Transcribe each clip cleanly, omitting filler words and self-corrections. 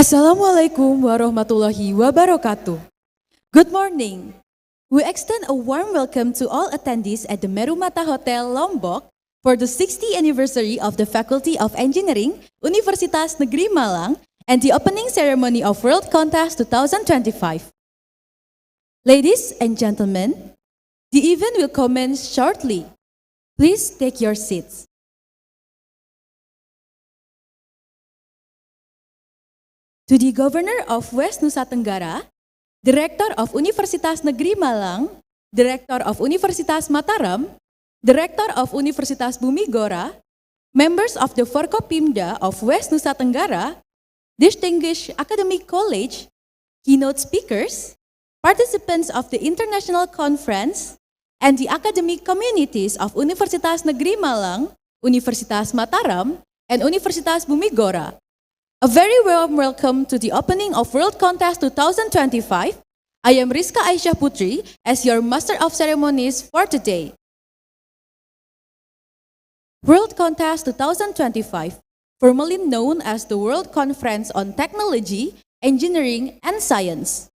Assalamualaikum warahmatullahi wabarakatuh. Good morning. We extend a warm welcome to all attendees at the Merumata Hotel Lombok for the 60th anniversary of the Faculty of Engineering, Universitas Negeri Malang, and the opening ceremony of World Contest 2025. Ladies and gentlemen, the event will commence shortly. Please take your seats. To the Governor of West Nusa Tenggara, Director of Universitas Negeri Malang, Director of Universitas Mataram, Director of Universitas Bumigora, members of the Forkopimda of West Nusa Tenggara, distinguished academic college, keynote speakers, participants of the international conference, and the academic communities of Universitas Negeri Malang, Universitas Mataram, and Universitas Bumigora. A very warm welcome to the opening of World Contest 2025. I am Rizka Aisyah Putri as your Master of Ceremonies for today. World Contest 2025, formerly known as the World Conference on Technology, Engineering, and Science,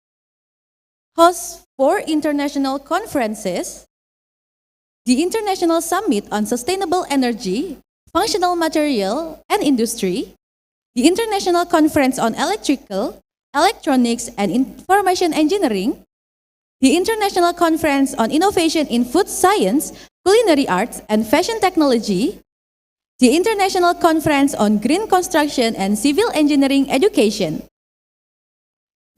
hosts 4 international conferences: the International Summit on Sustainable Energy, Functional Material, and Industry, the International Conference on Electrical, Electronics, and Information Engineering, the International Conference on Innovation in Food Science, Culinary Arts, and Fashion Technology, the International Conference on Green Construction and Civil Engineering Education.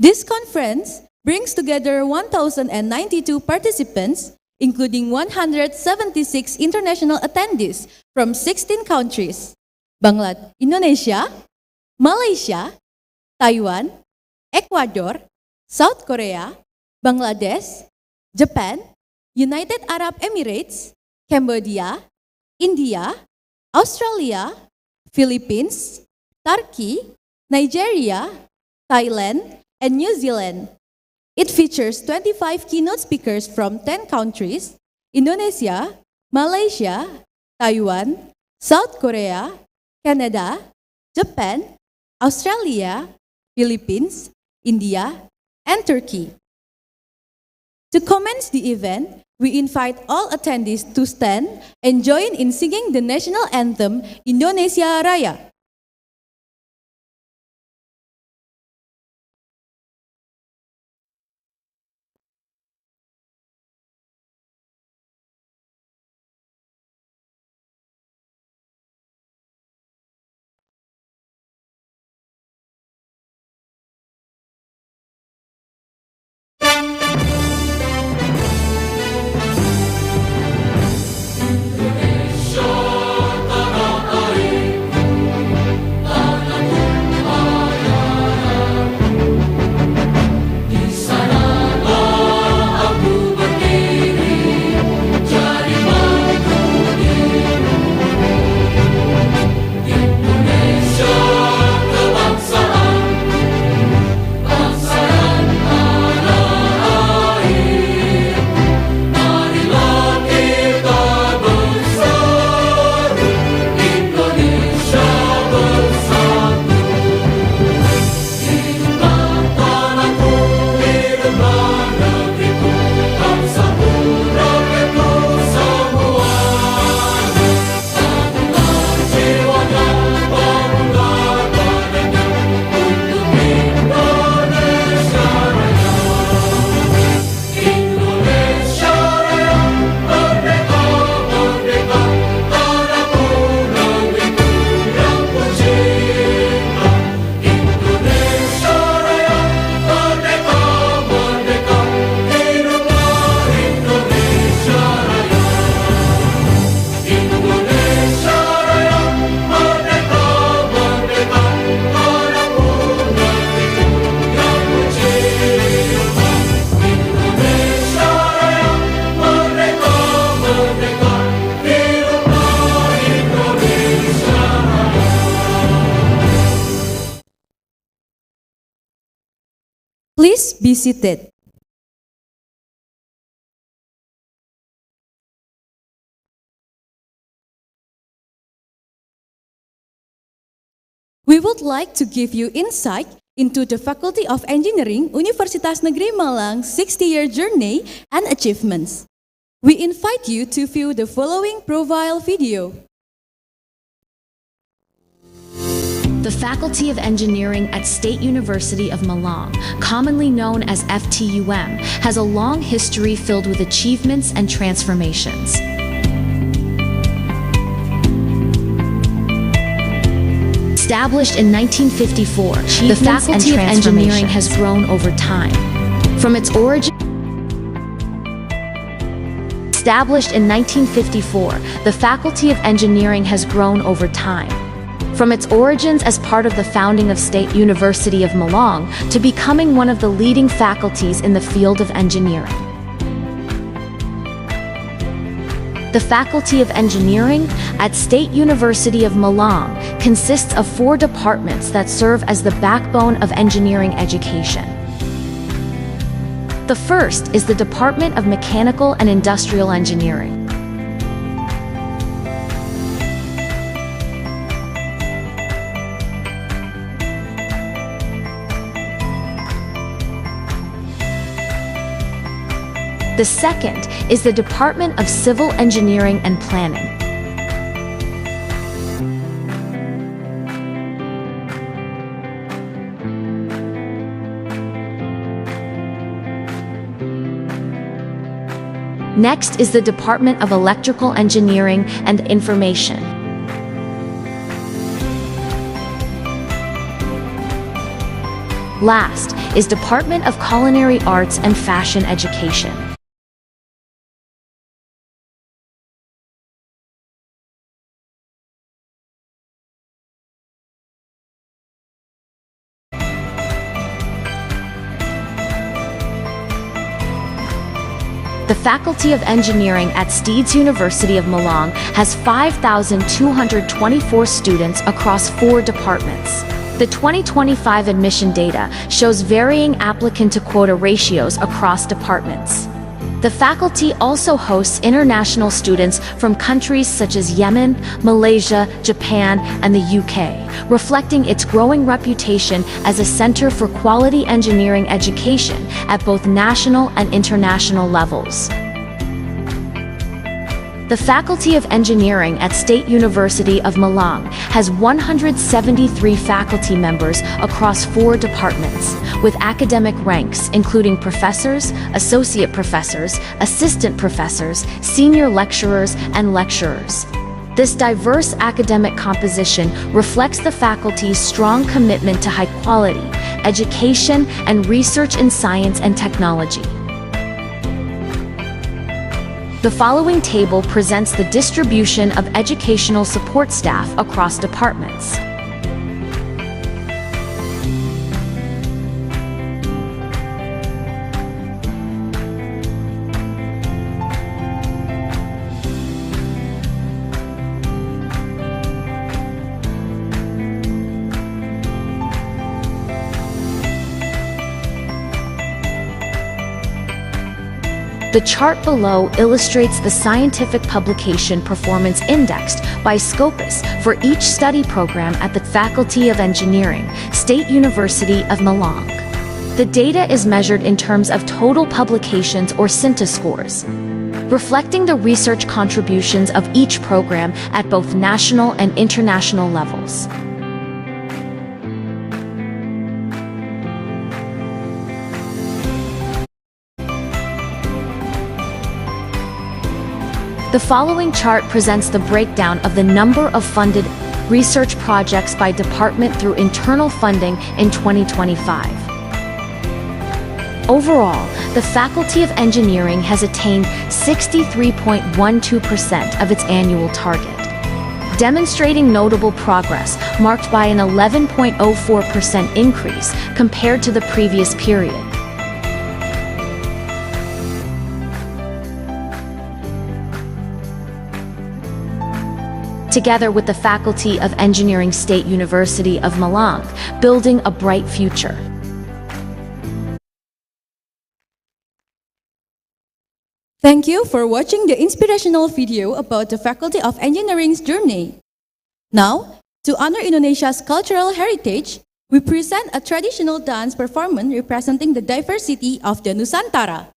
This conference brings together 1,092 participants, including 176 international attendees from 16 countries: Indonesia, Malaysia, Taiwan, Ecuador, South Korea, Bangladesh, Japan, United Arab Emirates, Cambodia, India, Australia, Philippines, Turkey, Nigeria, Thailand, and New Zealand. It features 25 keynote speakers from 10 countries: Indonesia, Malaysia, Taiwan, South Korea, Canada, Japan, Australia, Philippines, India, and Turkey. To commence the event, we invite all attendees to stand and join in singing the national anthem, Indonesia Raya. Please be seated. We would like to give you insight into the Faculty of Engineering, Universitas Negeri Malang 60-year journey and achievements. We invite you to view the following profile video. The Faculty of Engineering at State University of Malang, commonly known as FTUM, has a long history filled with achievements and transformations. Established in 1954, the Faculty of Engineering has grown over time. From its origin, Established in 1954, the Faculty of Engineering has grown over time. From its origins as part of the founding of State University of Malang to becoming one of the leading faculties in the field of engineering. The Faculty of Engineering at State University of Malang consists of 4 departments that serve as the backbone of engineering education. The first is the Department of Mechanical and Industrial Engineering. The second is the Department of Civil Engineering and Planning. Next is the Department of Electrical Engineering and Information. Last is Department of Culinary Arts and Fashion Education. The Faculty of Engineering at Steeds University of Malang has 5,224 students across 4 departments. The 2025 admission data shows varying applicant-to-quota ratios across departments. The faculty also hosts international students from countries such as Yemen, Malaysia, Japan, and the UK, reflecting its growing reputation as a center for quality engineering education at both national and international levels. The Faculty of Engineering at State University of Malang has 173 faculty members across 4 departments, with academic ranks including professors, associate professors, assistant professors, senior lecturers, and lecturers. This diverse academic composition reflects the faculty's strong commitment to high quality education and research in science and technology. The following table presents the distribution of educational support staff across departments. The chart below illustrates the scientific publication performance indexed by Scopus for each study program at the Faculty of Engineering, State University of Malang. The data is measured in terms of total publications or CONTES scores, reflecting the research contributions of each program at both national and international levels. The following chart presents the breakdown of the number of funded research projects by department through internal funding in 2025. Overall, the Faculty of Engineering has attained 63.12% of its annual target, demonstrating notable progress marked by an 11.04% increase compared to the previous period. Together with the Faculty of Engineering, State University of Malang, building a bright future. Thank you for watching the inspirational video about the Faculty of Engineering's journey. Now, to honor Indonesia's cultural heritage, we present a traditional dance performance representing the diversity of the Nusantara.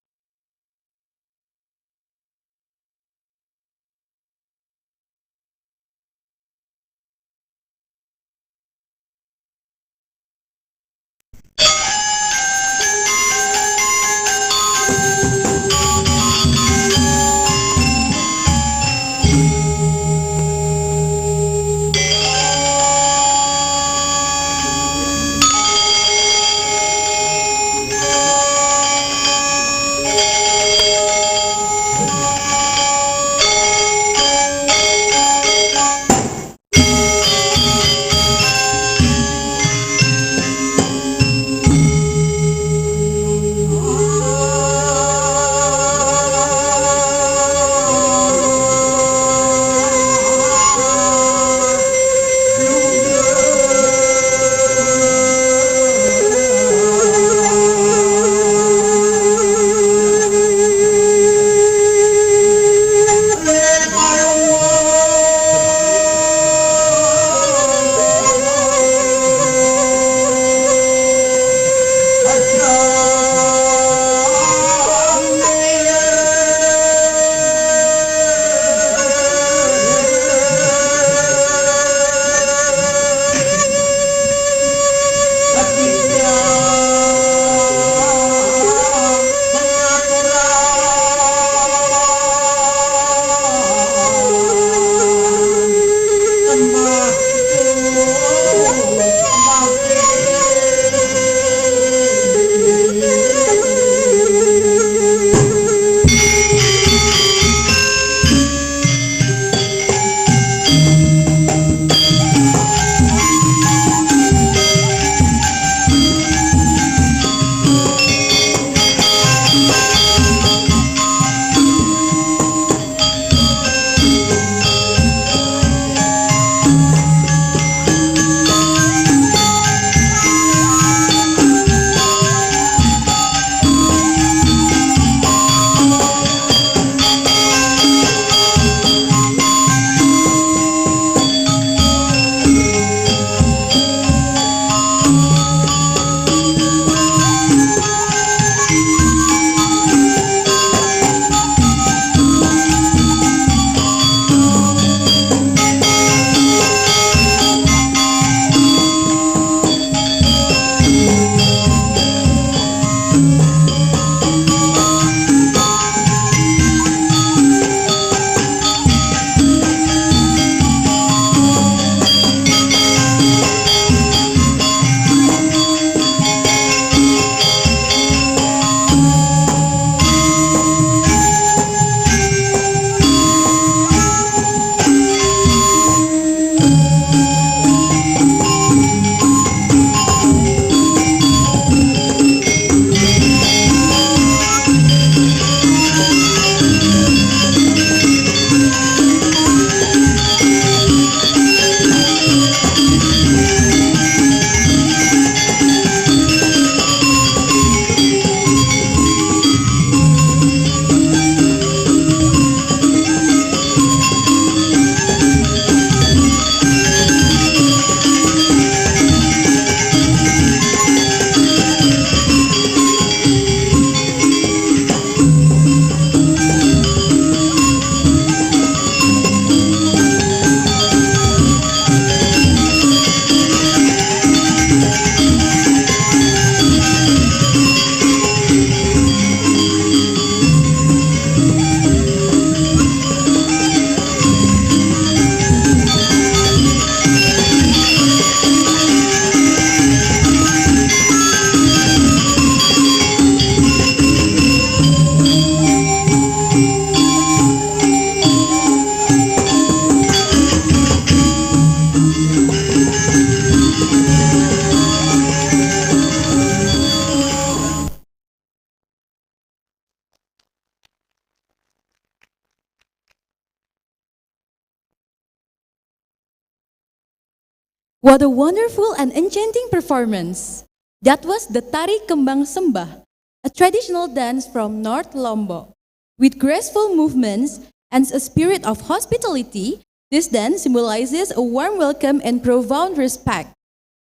What a wonderful and enchanting performance! That was the Tari Kembang Sembah, a traditional dance from North Lombok. With graceful movements and a spirit of hospitality, this dance symbolizes a warm welcome and profound respect.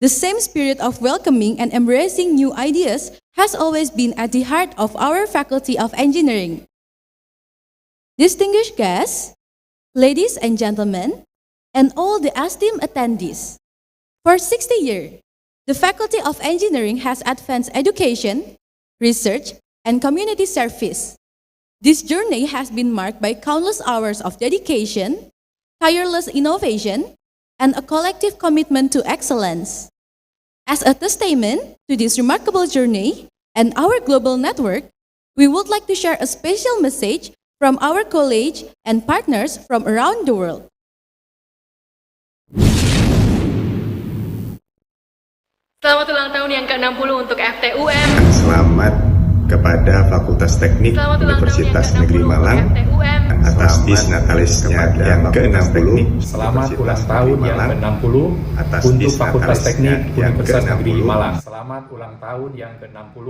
The same spirit of welcoming and embracing new ideas has always been at the heart of our Faculty of Engineering. Distinguished guests, ladies and gentlemen, and all the esteemed attendees, for 60 years, the Faculty of Engineering has advanced education, research, and community service. This journey has been marked by countless hours of dedication, tireless innovation, and a collective commitment to excellence. As a testament to this remarkable journey and our global network, we would like to share a special message from our college and partners from around the world. Selamat ulang tahun yang ke-60 untuk FTUM. Selamat kepada Fakultas Teknik Universitas Negeri Malang atas bis natalisnya yang ke-60. Selamat ulang tahun yang ke-60 untuk Fakultas Teknik Universitas Negeri Malang. Selamat ulang tahun yang ke-60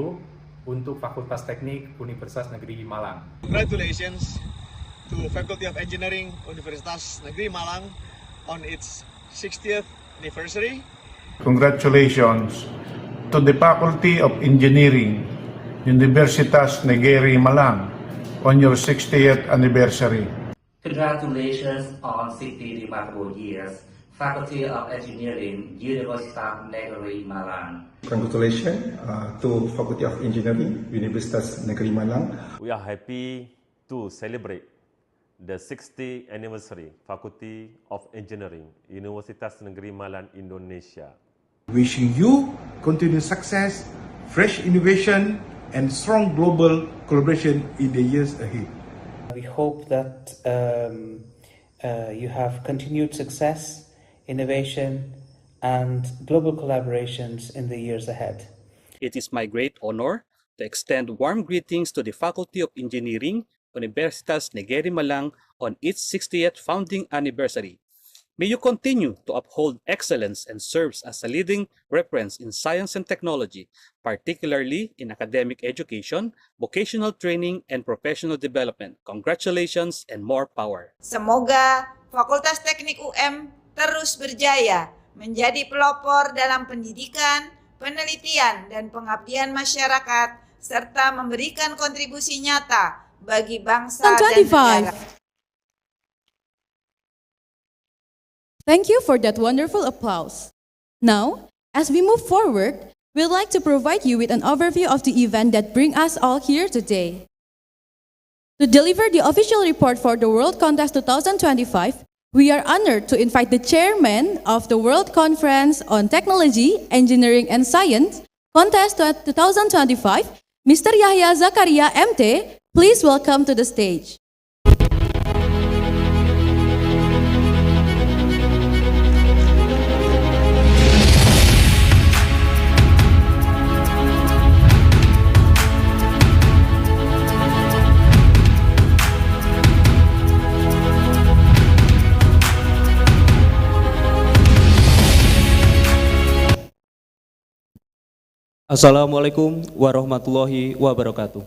untuk Fakultas Teknik Universitas Negeri Malang. Congratulations to Faculty of Engineering Universitas Negeri Malang on its 60th anniversary. Congratulations to the Faculty of Engineering, Universitas Negeri Malang, on your 60th anniversary. Congratulations on 60 remarkable years, Faculty of Engineering, Universitas Negeri Malang. Congratulations to Faculty of Engineering, Universitas Negeri Malang. We are happy to celebrate the 60th anniversary Faculty of Engineering, Universitas Negeri Malang, Indonesia. Wishing you continued success, fresh innovation, and strong global collaboration in the years ahead. We hope that you have continued success, innovation, and global collaborations in the years ahead. It is my great honor to extend warm greetings to the Faculty of Engineering, Universitas Negeri Malang on its 60th founding anniversary. May you continue to uphold excellence and serve as a leading reference in science and technology, particularly in academic education, vocational training, and professional development. Congratulations and more power. Semoga Fakultas Teknik UM terus berjaya menjadi pelopor dalam pendidikan, penelitian, dan pengabdian masyarakat, serta memberikan kontribusi nyata bagi bangsa dan negara. Thank you for that wonderful applause. Now, as we move forward, we'd like to provide you with an overview of the event that brings us all here today. To deliver the official report for the World Contest 2025, we are honored to invite the chairman of the World Conference on Technology, Engineering and Science, Contest 2025, Mr. Yahya Zakaria MT. Please welcome to the stage. Assalamualaikum warahmatullahi wabarakatuh.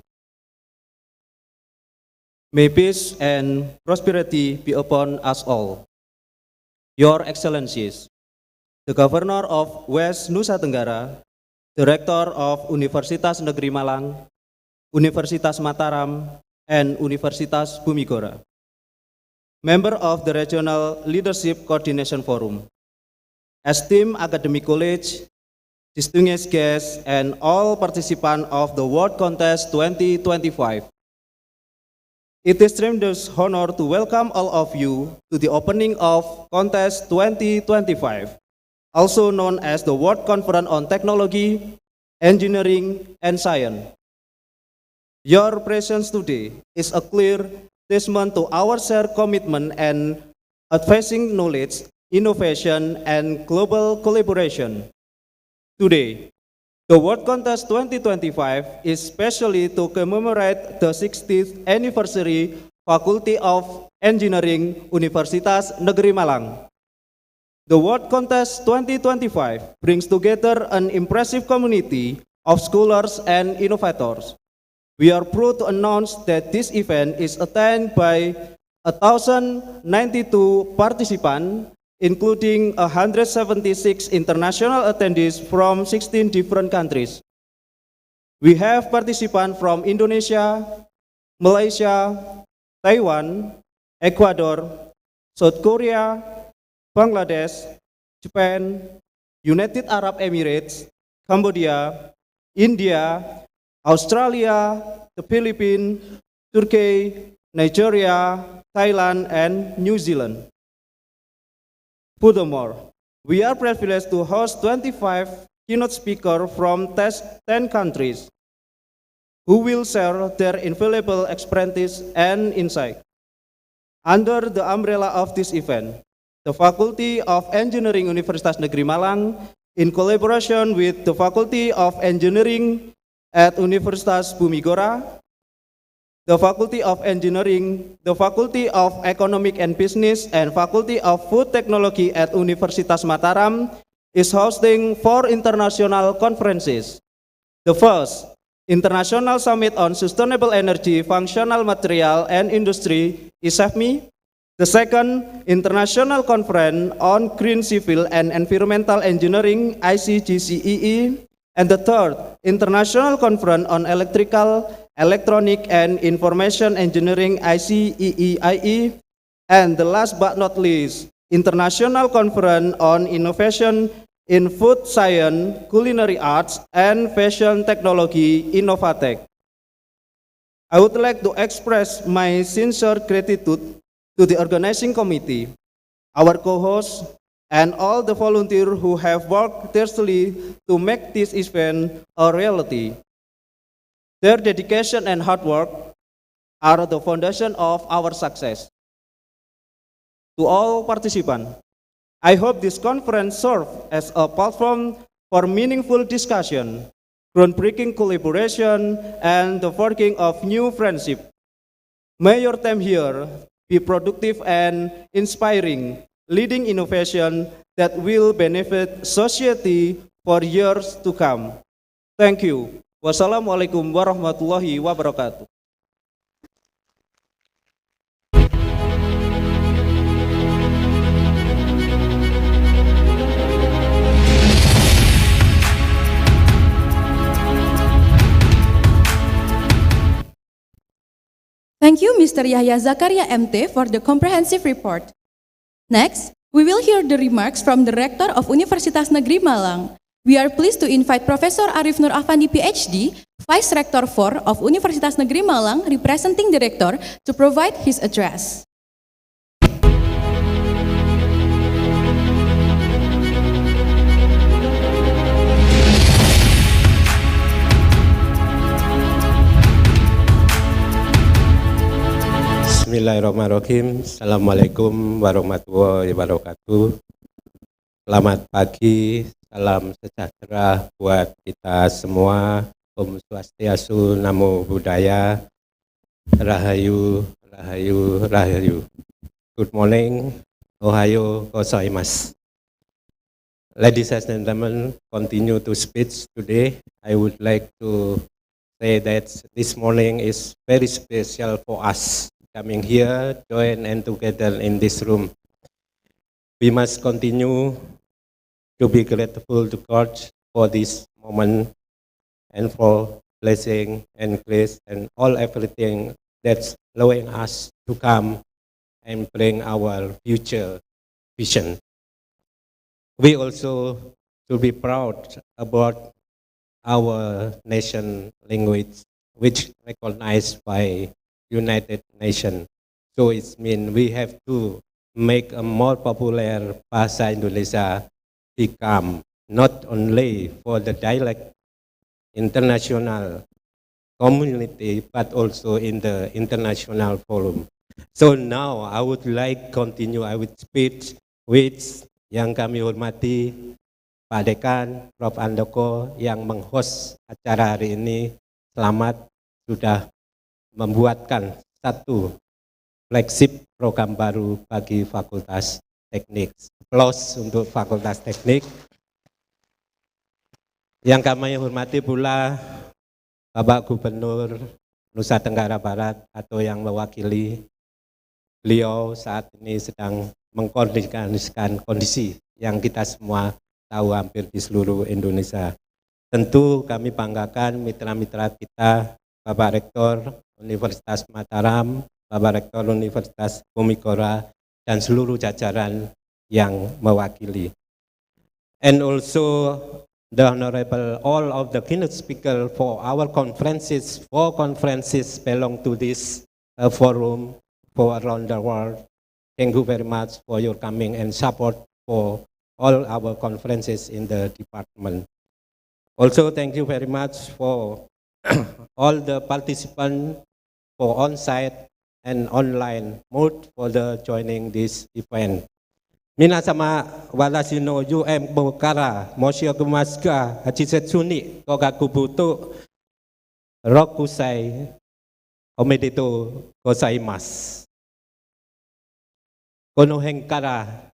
May peace and prosperity be upon us all. Your Excellencies, the Governor of West Nusa Tenggara, Director of Universitas Negeri Malang, Universitas Mataram, and Universitas Bumigora, Member of the Regional Leadership Coordination Forum, esteemed academic college, distinguished guests, and all participants of the World Contest 2025. It is tremendous honor to welcome all of you to the opening of Contest 2025, also known as the World Conference on Technology, Engineering, and Science. Your presence today is a clear testament to our shared commitment and advancing knowledge, innovation, and global collaboration. Today, the World Contest 2025 is specially to commemorate the 60th anniversary Faculty of Engineering Universitas Negeri Malang. The World Contest 2025 brings together an impressive community of scholars and innovators. We are proud to announce that this event is attended by 1,092 participants, including 176 international attendees from 16 different countries. We have participants from Indonesia, Malaysia, Taiwan, Ecuador, South Korea, Bangladesh, Japan, United Arab Emirates, Cambodia, India, Australia, the Philippines, Turkey, Nigeria, Thailand, and New Zealand. Furthermore, we are privileged to host 25 keynote speakers from 10 countries who will share their invaluable experience and insight. Under the umbrella of this event, the Faculty of Engineering Universitas Negeri Malang, in collaboration with the Faculty of Engineering at Universitas Bumigora, the Faculty of Engineering, the Faculty of Economic and Business, and Faculty of Food Technology at Universitas Mataram is hosting 4 international conferences. The first, International Summit on Sustainable Energy, Functional Material, and Industry, isefmi. The second, International Conference on Green Civil and Environmental Engineering, icgcee. And the third, International Conference on Electrical, Electronic, and Information Engineering, iceeie. And the last but not least, International Conference on Innovation in Food Science, Culinary Arts, and Fashion Technology, INNOFATEC. I would like to express my sincere gratitude to the organizing committee, our co-hosts, and all the volunteers who have worked tirelessly to make this event a reality. Their dedication and hard work are the foundation of our success. To all participants, I hope this conference serves as a platform for meaningful discussion, groundbreaking collaboration, and the forging of new friendship. May your time here be productive and inspiring, leading innovation that will benefit society for years to come. Thank you. Wassalamualaikum warahmatullahi wabarakatuh. Thank you, Mr. Yahya Zakaria MT, for the comprehensive report. Next, we will hear the remarks from the Rector of Universitas Negeri Malang. We are pleased to invite Professor Arif Nur Afandi, PhD, Vice Rector 4 of Universitas Negeri Malang, representing the Rector, to provide his address. Bismillahirrahmanirrahim. Assalamualaikum warahmatullahi wabarakatuh. Selamat pagi, salam sejahtera buat kita semua. Om Swastiastu, Namo Buddhaya, Rahayu, Rahayu, Rahayu. Good morning, Ohayo gozaimasu. Ladies and gentlemen, continue to speech today. I would like to say that this morning is very special for us. Coming here, join and together in this room. We must continue to be grateful to God for this moment and for blessing and grace and all everything that's allowing us to come and bring our future vision. We also should be proud about our nation language, which recognized by United Nations. So it means we have to make a more popular Bahasa Indonesia become not only for the dialect international community, but also in the international forum. So now I would like continue, I would speak with yang kami hormati Pak Dekan, Prof. Andoko yang meng-host acara hari ini. Selamat sudah membuatkan satu flagship program baru bagi Fakultas Teknik. Applause untuk Fakultas Teknik. Yang kami hormati pula Bapak Gubernur Nusa Tenggara Barat atau yang mewakili beliau saat ini sedang mengkoordinasikan kondisi yang kita semua tahu hampir di seluruh Indonesia. Tentu kami banggakan mitra-mitra kita, Bapak Rektor Universitas Mataram, Bapak Rektor Universitas Bumigora, dan seluruh jajaran yang mewakili. And also the Honorable, all of the keynote speaker for our conferences, 4 conferences belong to this forum for around the world. Thank you very much for your coming and support for all our conferences in the department. Also, thank you very much for all the participants for on-site and online mode for the joining this event. Minasama walasino bokara mosio gumaska hachisetsuni kogakubuto rokusai omedeto gozaimasu. Kono henkara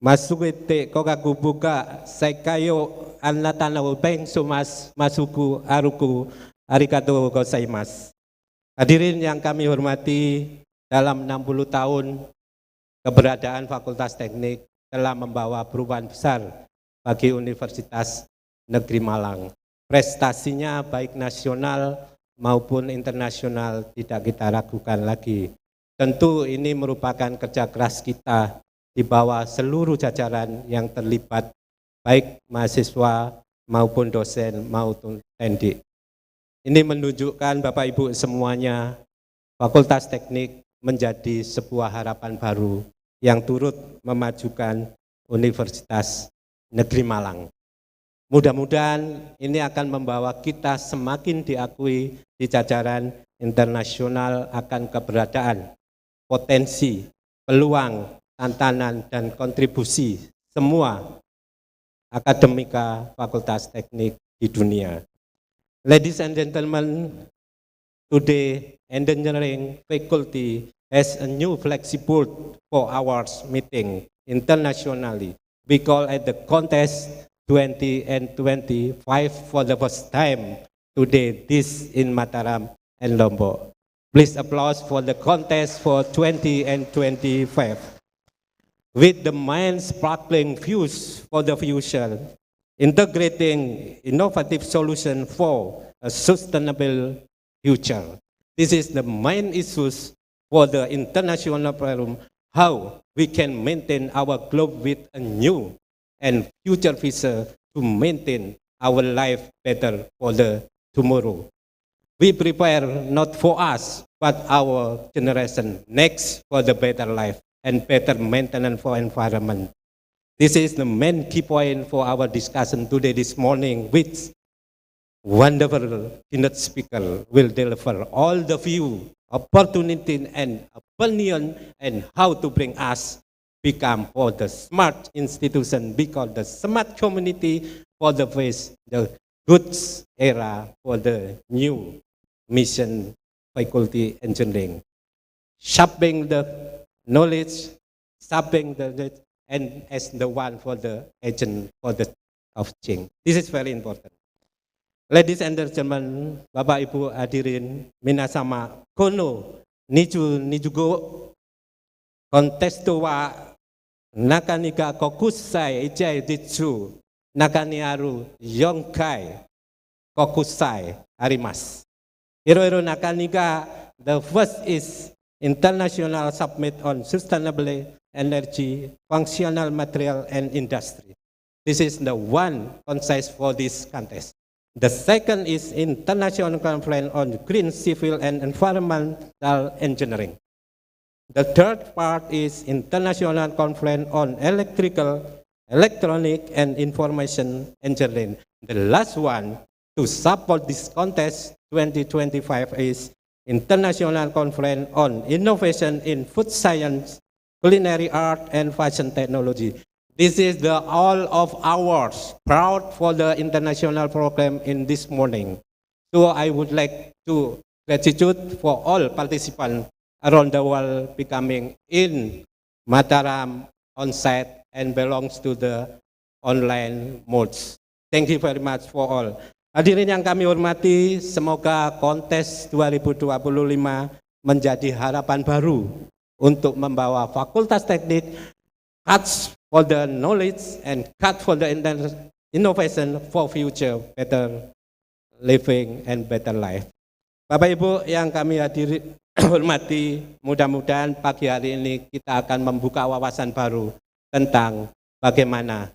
masugete kogakubuka saikayo anatana ubeng sumas masuku aruku arigatou gozaimasu. Hadirin yang kami hormati, dalam 60 tahun keberadaan Fakultas Teknik telah membawa perubahan besar bagi Universitas Negeri Malang. Prestasinya baik nasional maupun internasional tidak kita ragukan lagi. Tentu ini merupakan kerja keras kita di bawah seluruh jajaran yang terlibat, baik mahasiswa maupun dosen maupun pendidik. Ini menunjukkan Bapak Ibu semuanya, Fakultas Teknik menjadi sebuah harapan baru yang turut memajukan Universitas Negeri Malang. Mudah-mudahan ini akan membawa kita semakin diakui di jajaran internasional akan keberadaan, potensi, peluang, tantangan, dan kontribusi semua akademika Fakultas Teknik di dunia. Ladies and gentlemen, today engineering faculty has a new flexible 4 hours meeting internationally. We call it the CONTES 20 and 25 for the first time today, this in Mataram and Lombok. Please applause for the CONTES for 20 and 25. With the mind-sparkling views for the future, integrating innovative solutions for a sustainable future. This is the main issues for the international forum, how we can maintain our globe with a new and future vision to maintain our life better for the tomorrow. We prepare not for us, but our generation next for the better life and better maintenance for environment. This is the main key point for our discussion today, this morning, which wonderful keynote speaker will deliver all the view, opportunity, and opinion, and how to bring us become for the smart institution, because the smart community for the face, the good era for the new mission faculty engineering. Shaping the knowledge, shaping the knowledge, and as the one for the agent for the of change. This is very important. Ladies and gentlemen, Bapak Ibu hadirin, minasama kono nijugo kontesto wa nakaniga kokusai ijai ditsu nakaniaru yongkai kokusai arimas. Iro nakaniga, the first is International Summit on Sustainable Energy, Functional Material and Industry. This is the one concise for this contest. The second is International Conference on Green Civil and Environmental Engineering. The third part is International Conference on Electrical, Electronic and Information Engineering. The last one to support this contest 2025 is International Conference on Innovation in Food Science, Culinary Art and Fashion Technology. This is the all of ours, proud for the international program in this morning. So I would like to gratitude for all participants around the world becoming in Mataram on site and belongs to the online modes. Thank you very much for all. Hadirin yang kami hormati, semoga kontes 2025 menjadi harapan baru untuk membawa Fakultas Teknik cuts for the knowledge and cut for the innovation for future better living and better life. Bapak Ibu yang kami hormati, mudah-mudahan pagi hari ini kita akan membuka wawasan baru tentang bagaimana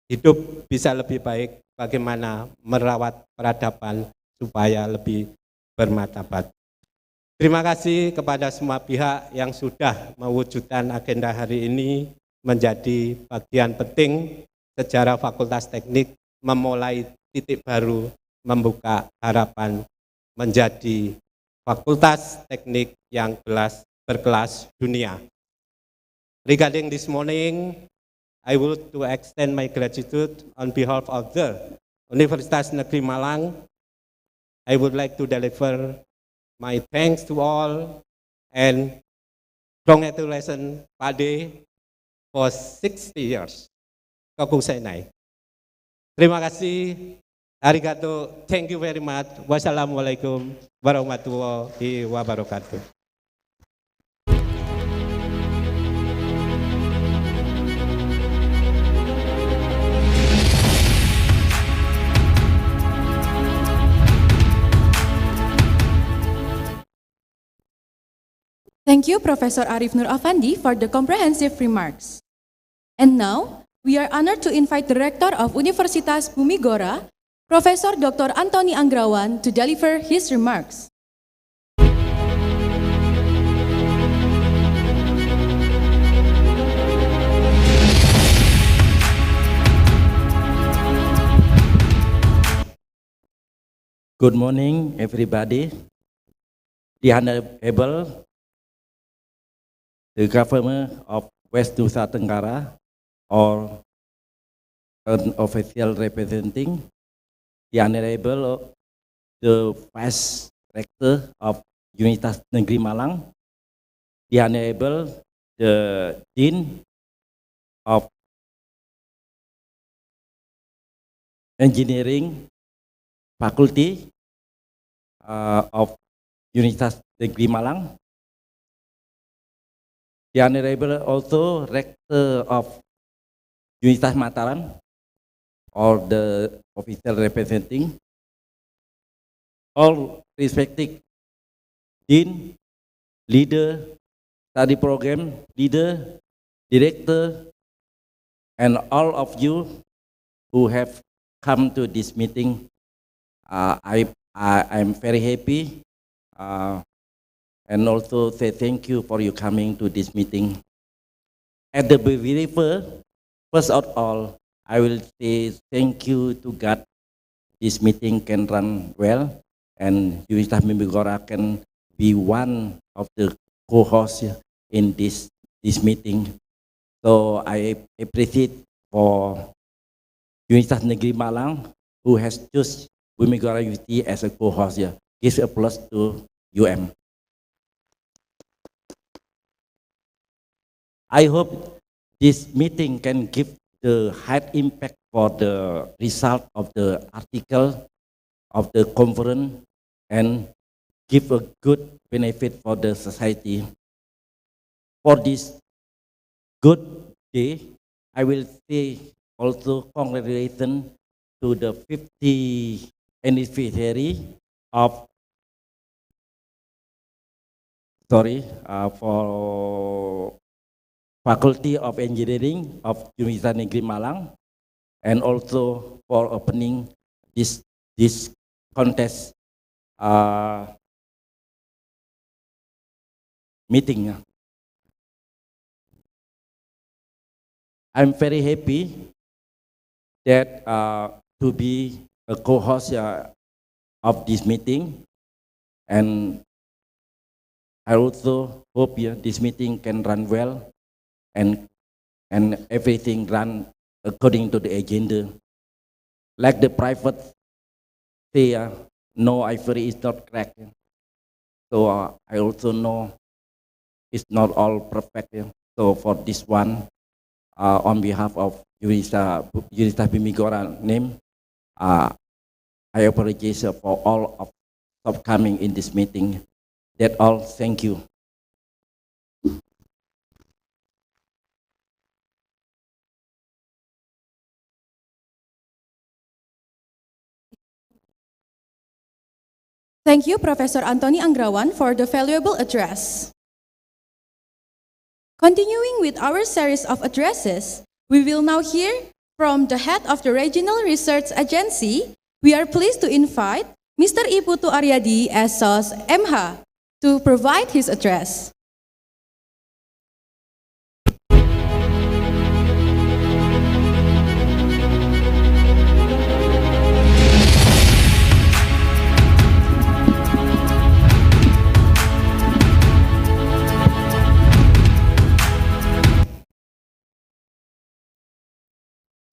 hidup bisa lebih baik, bagaimana merawat peradaban supaya lebih bermartabat. Terima kasih kepada semua pihak yang sudah mewujudkan agenda hari ini menjadi bagian penting sejarah Fakultas Teknik memulai titik baru membuka harapan menjadi Fakultas Teknik yang berkelas dunia. Regarding this morning, I would to extend my gratitude on behalf of the Universitas Negeri Malang. I would like to deliver my thanks to all and congratulations Pade for 60 years. Kokusenai. Terima kasih. Arigato. Thank you very much. Wassalamualaikum warahmatullahi wabarakatuh. Thank you, Professor Arif Nur Afandi, for the comprehensive remarks. And now, we are honored to invite the Rector of Universitas Bumi Gora, Profesor Dr. Antoni Anggrawan, to deliver his remarks. Good morning, everybody. The Honorable the Governor of West Nusa Tenggara, or an official representing the Honorable the Vice Rector of Universitas Negeri Malang, the Honorable the Dean of Engineering Faculty of Universitas Negeri Malang, the Honorable also Rector of Universitas Mataram, or the official representing, all respected Dean, Leader, Study Program Leader, Director, and all of you who have come to this meeting. I'm very happy and also say thank you for you coming to this meeting. At the very first of all, I will say thank you to God. This meeting can run well, and Universitas Bumi Gora can be one of the co-hosts in this meeting. So I appreciate for Universitas Negeri Malang who has chosen Bumi Gora University as a co-host here. Give applause to UM. I hope this meeting can give the high impact for the result of the article of the conference and give a good benefit for the society. For this good day, I will say also congratulations to the 50th anniversary of for Faculty of Engineering of Universitas Negeri Malang, and also for opening this contest meeting. I'm very happy that to be a co-host of this meeting, and I also hope this meeting can run well and everything run according to the agenda. Like the private say, no ivory is not cracked. So I also know it's not all perfect. So for this one, on behalf of Universitas Bumi Gora name, I apologize for all of coming in this meeting. That's all. Thank you. Thank you, Professor Antoni Anggrawan, for the valuable address. Continuing with our series of addresses, we will now hear from the head of the Regional Research Agency. We are pleased to invite Mr. I Putu Aryadi, SOS MH, to provide his address.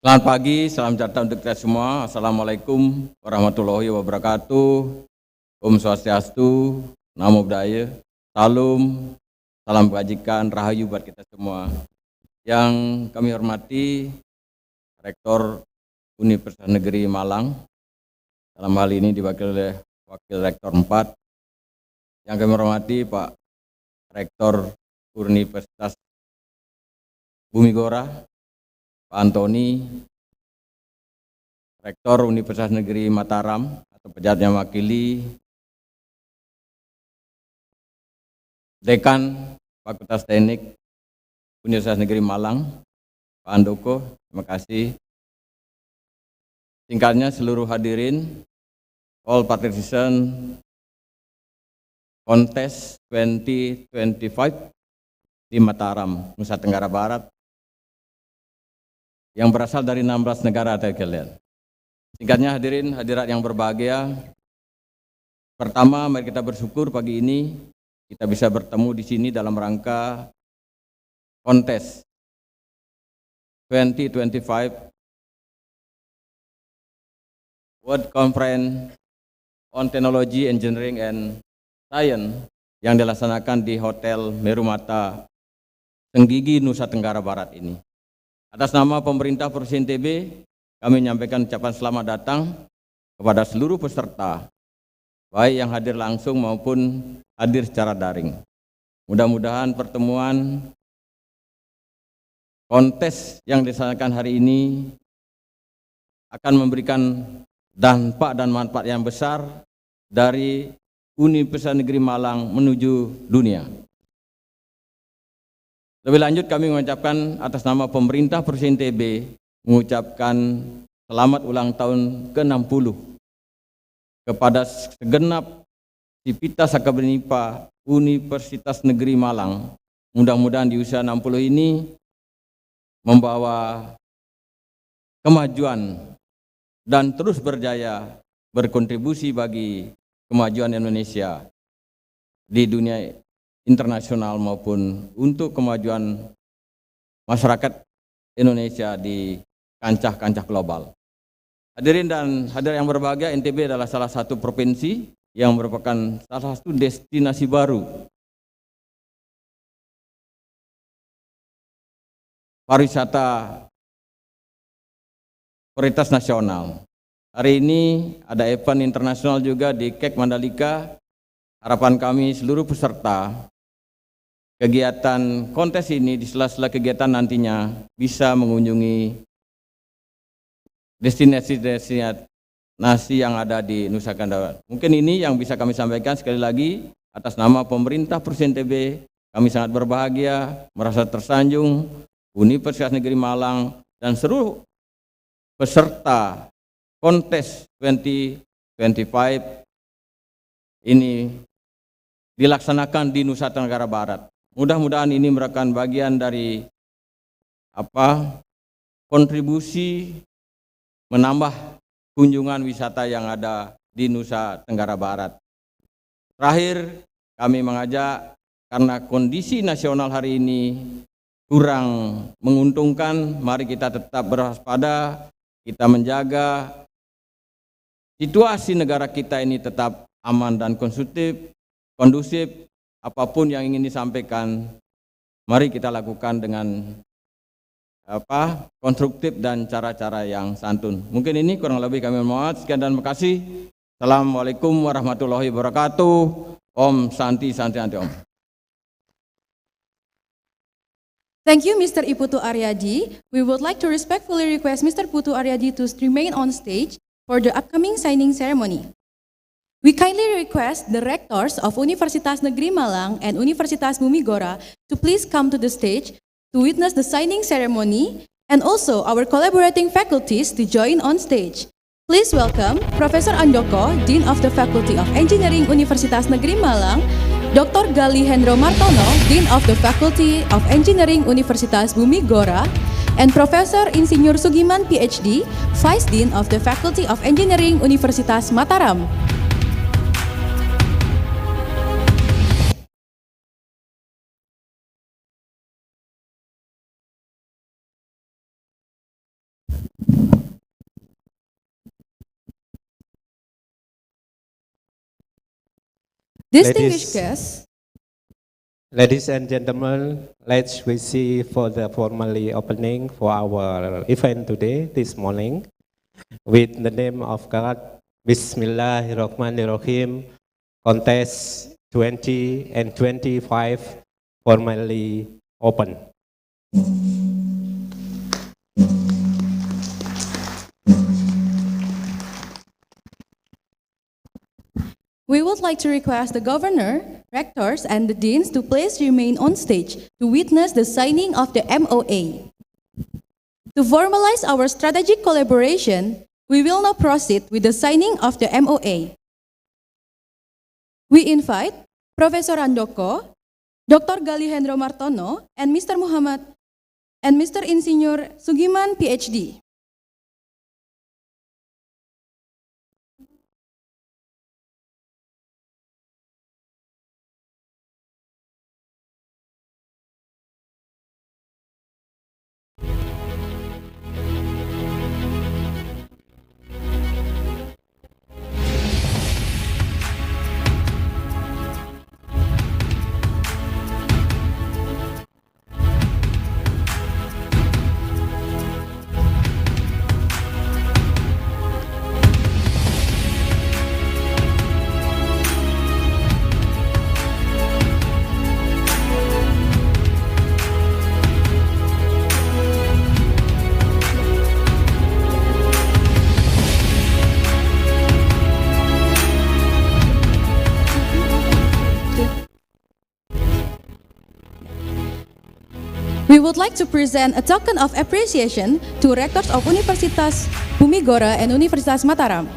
Selamat pagi, salam sejahtera untuk kita semua. Assalamualaikum warahmatullahi wabarakatuh. Om Swastiastu, Namo Buddhaya, Salam, salam kebajikan, rahayu buat kita semua. Yang kami hormati Rektor Universitas Negeri Malang, dalam hal ini diwakili oleh Wakil Rektor 4. Yang kami hormati Pak Rektor Universitas Bumigora, Pak Antoni, Rektor Universitas Negeri Mataram atau pejabat yang mewakili, Dekan Fakultas Teknik Universitas Negeri Malang, Pak Andoko, terima kasih. Singkatnya seluruh hadirin, all participants CONTES 2025 di Mataram, Nusa Tenggara Barat, yang berasal dari 16 negara kalian. Singkatnya hadirin hadirat yang berbahagia, pertama mari kita bersyukur pagi ini kita bisa bertemu di sini dalam rangka CONTES 2025 World Conference on Technology, Engineering and Science yang dilaksanakan di Hotel Merumata Senggigi, Nusa Tenggara Barat ini. Atas nama pemerintah Provinsi NTB, kami menyampaikan ucapan selamat datang kepada seluruh peserta, baik yang hadir langsung maupun hadir secara daring. Mudah-mudahan pertemuan CONTES yang dilaksanakan hari ini akan memberikan dampak dan manfaat yang besar dari Universitas Negeri Malang menuju dunia. Lebih lanjut kami mengucapkan atas nama pemerintah Provinsi NTB mengucapkan selamat ulang tahun ke-60 kepada segenap sivitas akademika Universitas Negeri Malang. Mudah-mudahan di usia 60 ini membawa kemajuan dan terus berjaya berkontribusi bagi kemajuan Indonesia di dunia internasional maupun untuk kemajuan masyarakat Indonesia di kancah-kancah global. Hadirin dan hadirat yang berbahagia, NTB adalah salah satu provinsi yang merupakan salah satu destinasi baru pariwisata prioritas nasional. Hari ini ada event internasional juga di KEK Mandalika. Harapan kami seluruh peserta kegiatan kontes ini di sela-sela kegiatan nantinya bisa mengunjungi destinasi yang ada di Nusa Tenggara. Mungkin ini yang bisa kami sampaikan. Sekali lagi atas nama pemerintah Provinsi NTB, kami sangat berbahagia, merasa tersanjung Universitas Negeri Malang dan seluruh peserta kontes 2025 ini dilaksanakan di Nusa Tenggara Barat. Mudah-mudahan ini merupakan bagian dari kontribusi menambah kunjungan wisata yang ada di Nusa Tenggara Barat. Terakhir, kami mengajak karena kondisi nasional hari ini kurang menguntungkan, mari kita tetap berwaspada, kita menjaga situasi negara kita ini tetap aman dan kondusif, apapun yang ingin disampaikan, mari kita lakukan dengan konstruktif dan cara-cara yang santun. Mungkin ini kurang lebih kami mohon. Sekian dan makasih. Assalamualaikum warahmatullahi wabarakatuh. Om Santi Santi Santi Om. Thank you, Mr. I Putu Aryadi. We would like to respectfully request Mr. Putu Aryadi to remain on stage for the upcoming signing ceremony. We kindly request the rectors of Universitas Negeri Malang and Universitas Bumigora to please come to the stage to witness the signing ceremony, and also our collaborating faculties to join on stage. Please welcome Professor Andoko, Dean of the Faculty of Engineering Universitas Negeri Malang, Dr. Gali Hendro Martono, Dean of the Faculty of Engineering Universitas Bumigora, and Professor Insinyur Sugiman, PhD, Vice Dean of the Faculty of Engineering Universitas Mataram. Distinguished guests, Ladies and gentlemen, let's receive for the formally opening for our event today, this morning, with the name of God. Bismillahirrahmanirrahim. CONTES 20 and 25 formally open. we would like to request the Governor, Rectors, and the Deans to please remain on stage to witness the signing of the MOA. To formalize our strategic collaboration, we will now proceed with the signing of the MOA. We invite Professor Andoko, Dr. Gali Hendro Martono, and Mr. Muhammad and Mr. Insinyur Sugiman, PhD. We would like to present a token of appreciation to rectors of Universitas Bumigora and Universitas Mataram.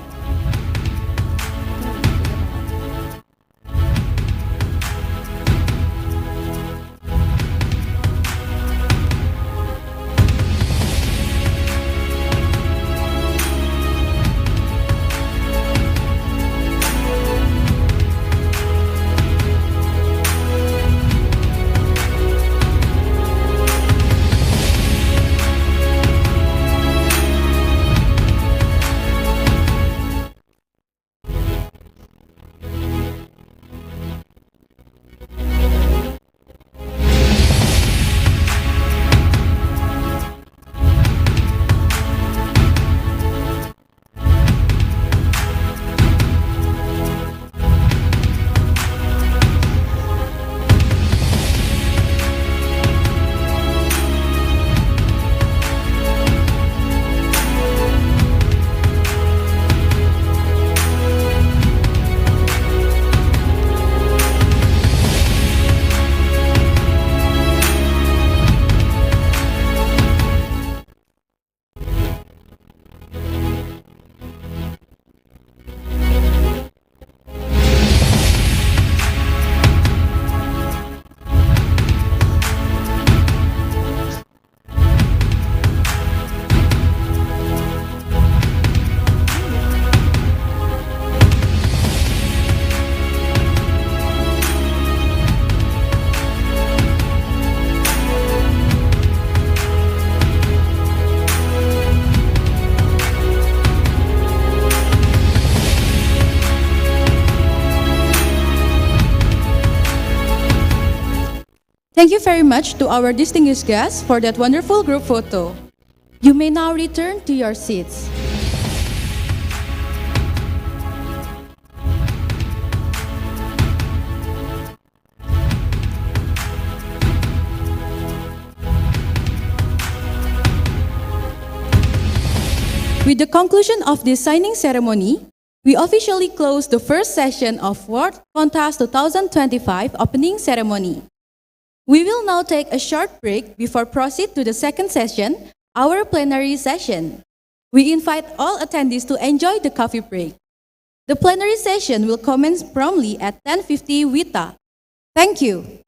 Thank you very much to our distinguished guests for that wonderful group photo. You may now return to your seats. With the conclusion of this signing ceremony, We officially close the first session of World CONTES 2025 opening ceremony. We will now take a short break before proceed to the second session, our plenary session. We invite all attendees to enjoy the coffee break. The plenary session will commence promptly at 10:50 WITA. Thank you.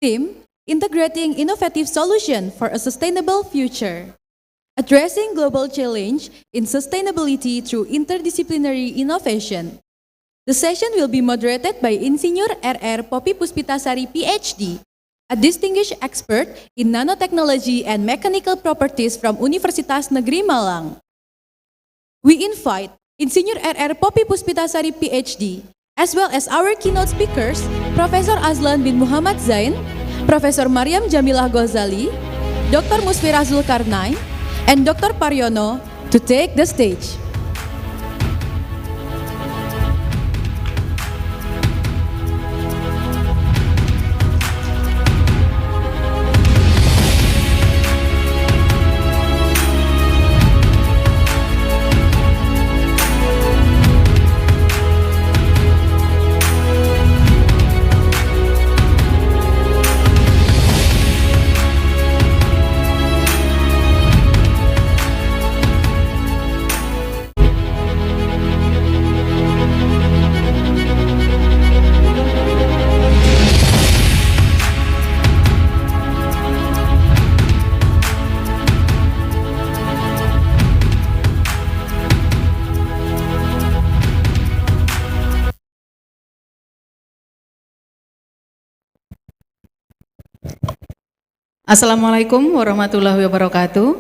Theme: Integrating Innovative Solutions for a Sustainable Future. Addressing Global Challenge in Sustainability Through Interdisciplinary Innovation. The session will be moderated by Insinyur RR Poppy Puspitasari PhD, a distinguished expert in nanotechnology and mechanical properties from Universitas Negeri Malang. We invite Insinyur RR Poppy Puspitasari PhD, as well as our keynote speakers, Profesor Azlan bin Muhammad Zain, Profesor Maryam Jamilah Ghazali, Dr. Musfira Zulkarnain, and Dr. Paryono to take the stage. Assalamualaikum warahmatullahi wabarakatuh.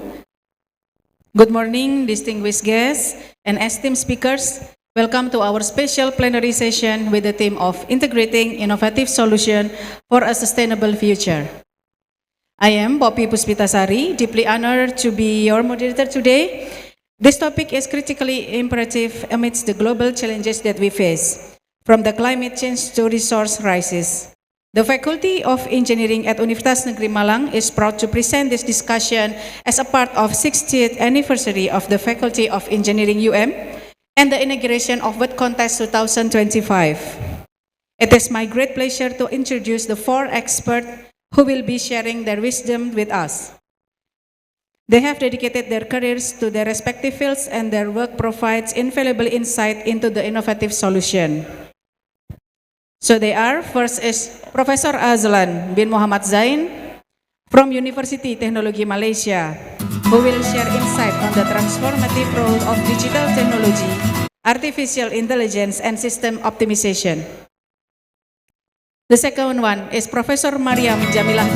Good morning, distinguished guests and esteemed speakers. Welcome to our special plenary session with the theme of Integrating Innovative Solutions for a Sustainable Future. I am Poppy Puspitasari, deeply honored to be your moderator today. This topic is critically imperative amidst the global challenges that we face, from the climate change to resource crisis. The Faculty of Engineering at Universitas Negeri Malang is proud to present this discussion as a part of 60th anniversary of the Faculty of Engineering UM and the inauguration of CONTES 2025. It is my great pleasure to introduce the four experts who will be sharing their wisdom with us. They have dedicated their careers to their respective fields and their work provides invaluable insight into the innovative solution. So they are, first is Profesor Azlan bin Muhammad Zain from University Teknologi Malaysia, who will share insight on the transformative role of digital technology, artificial intelligence, and system optimization. The second one is Professor Maryam Jamilah.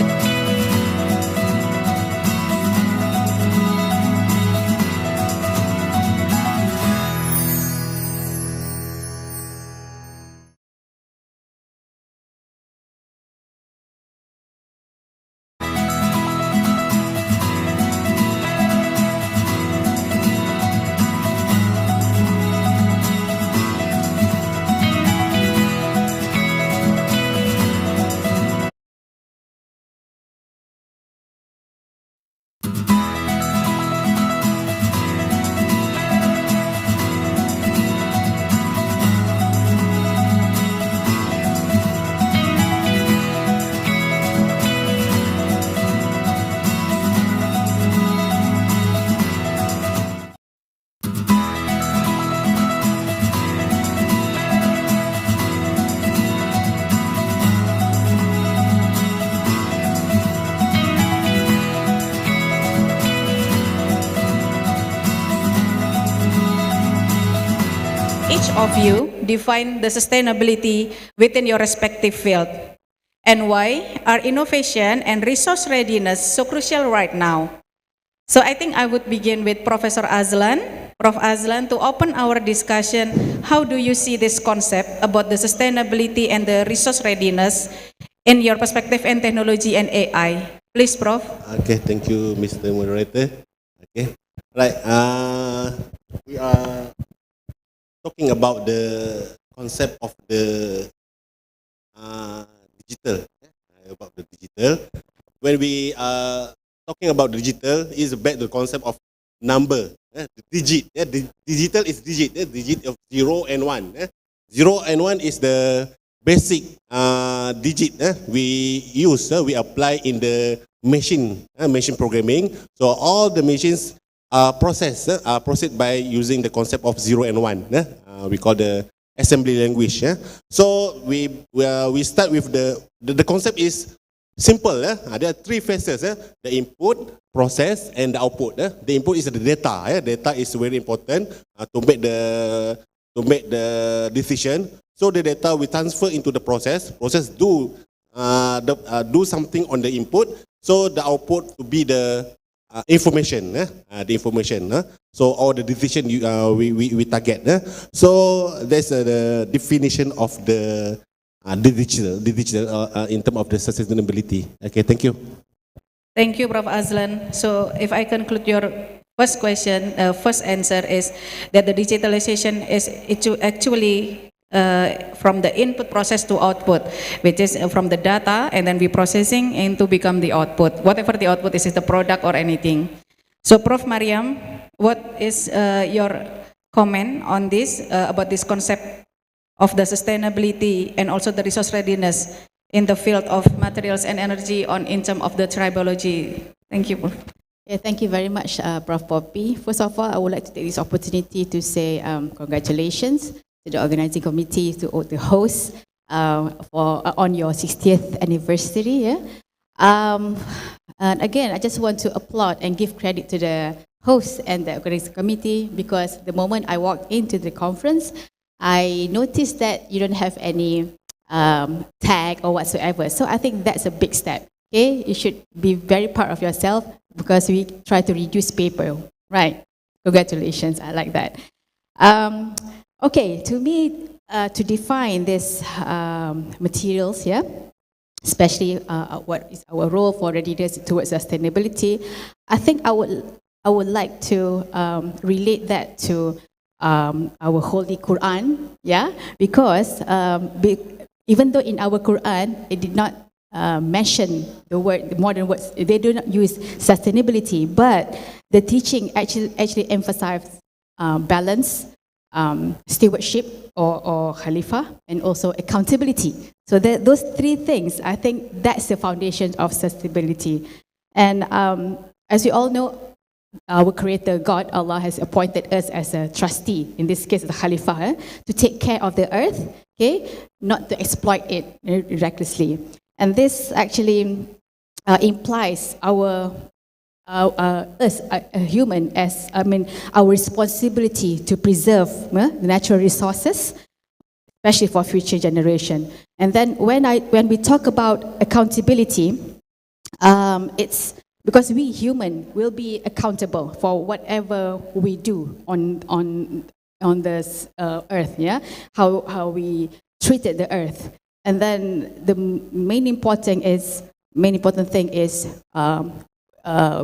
Each of you define the sustainability within your respective field and why are innovation and resource readiness so crucial right now. So I think I would begin with Professor Azlan. Prof. Azlan, to open our discussion, how do you see this concept about the sustainability and the resource readiness in your perspective in technology and AI? Please, Prof. Okay, thank you, Mr. Moderator. Okay, right. We are talking about the concept of the digital. About the digital. When we are talking about digital, is back to the concept of number. The digit. The digital is digit. The digit of 0 and 1. 0 and 1 is the basic digit we use. We apply in the machine programming. So all the machines are processed by using the concept of 0 and 1. We call the assembly language. So we start with the concept is Simple. There are three phases. The input, process, and the output. The input is the data. Data is very important to make the decision. So the data we transfer into the process. Process do something on the input. So the output to be the information. The information. So all the decision we target. So that's the definition of the digital in terms of the sustainability. Okay, thank you. Thank you, Prof. Azlan. So if I conclude your first question, first answer is that the digitalization is actually from the input process to output, which is from the data and then we processing into become the output. Whatever the output is the product or anything. So Prof. Mariam, what is your comment on this, about this concept of the sustainability and also the resource readiness in the field of materials and energy in terms of the tribology? Thank you. Yeah, thank you very much, Prof. Poppy. First of all, I would like to take this opportunity to say congratulations to the organizing committee, to the host on your 60th anniversary. Yeah? And again, I just want to applaud and give credit to the host and the organizing committee, because the moment I walked into the conference, I noticed that you don't have any tag or whatsoever. So I think that's a big step. Okay, you should be very proud of yourself, because we try to reduce paper. Right? Congratulations. I like that. Okay, to me, to define these materials, yeah, especially what is our role for readiness towards sustainability, I think I would like to relate that to our Holy Quran, yeah, because even though in our Quran it did not mention the modern words, they do not use sustainability, but the teaching actually emphasizes balance, stewardship or Khalifa, and also accountability. So those three things, I think that's the foundation of sustainability. And as we all know, our Creator, God, Allah, has appointed us as a trustee, in this case the Khalifa, to take care of the earth, okay, not to exploit it recklessly. And this actually implies us, a human, our responsibility to preserve the natural resources, especially for future generation. And then when we talk about accountability, it's because we human will be accountable for whatever we do on this earth, yeah, how we treated the earth. And then the main important thing is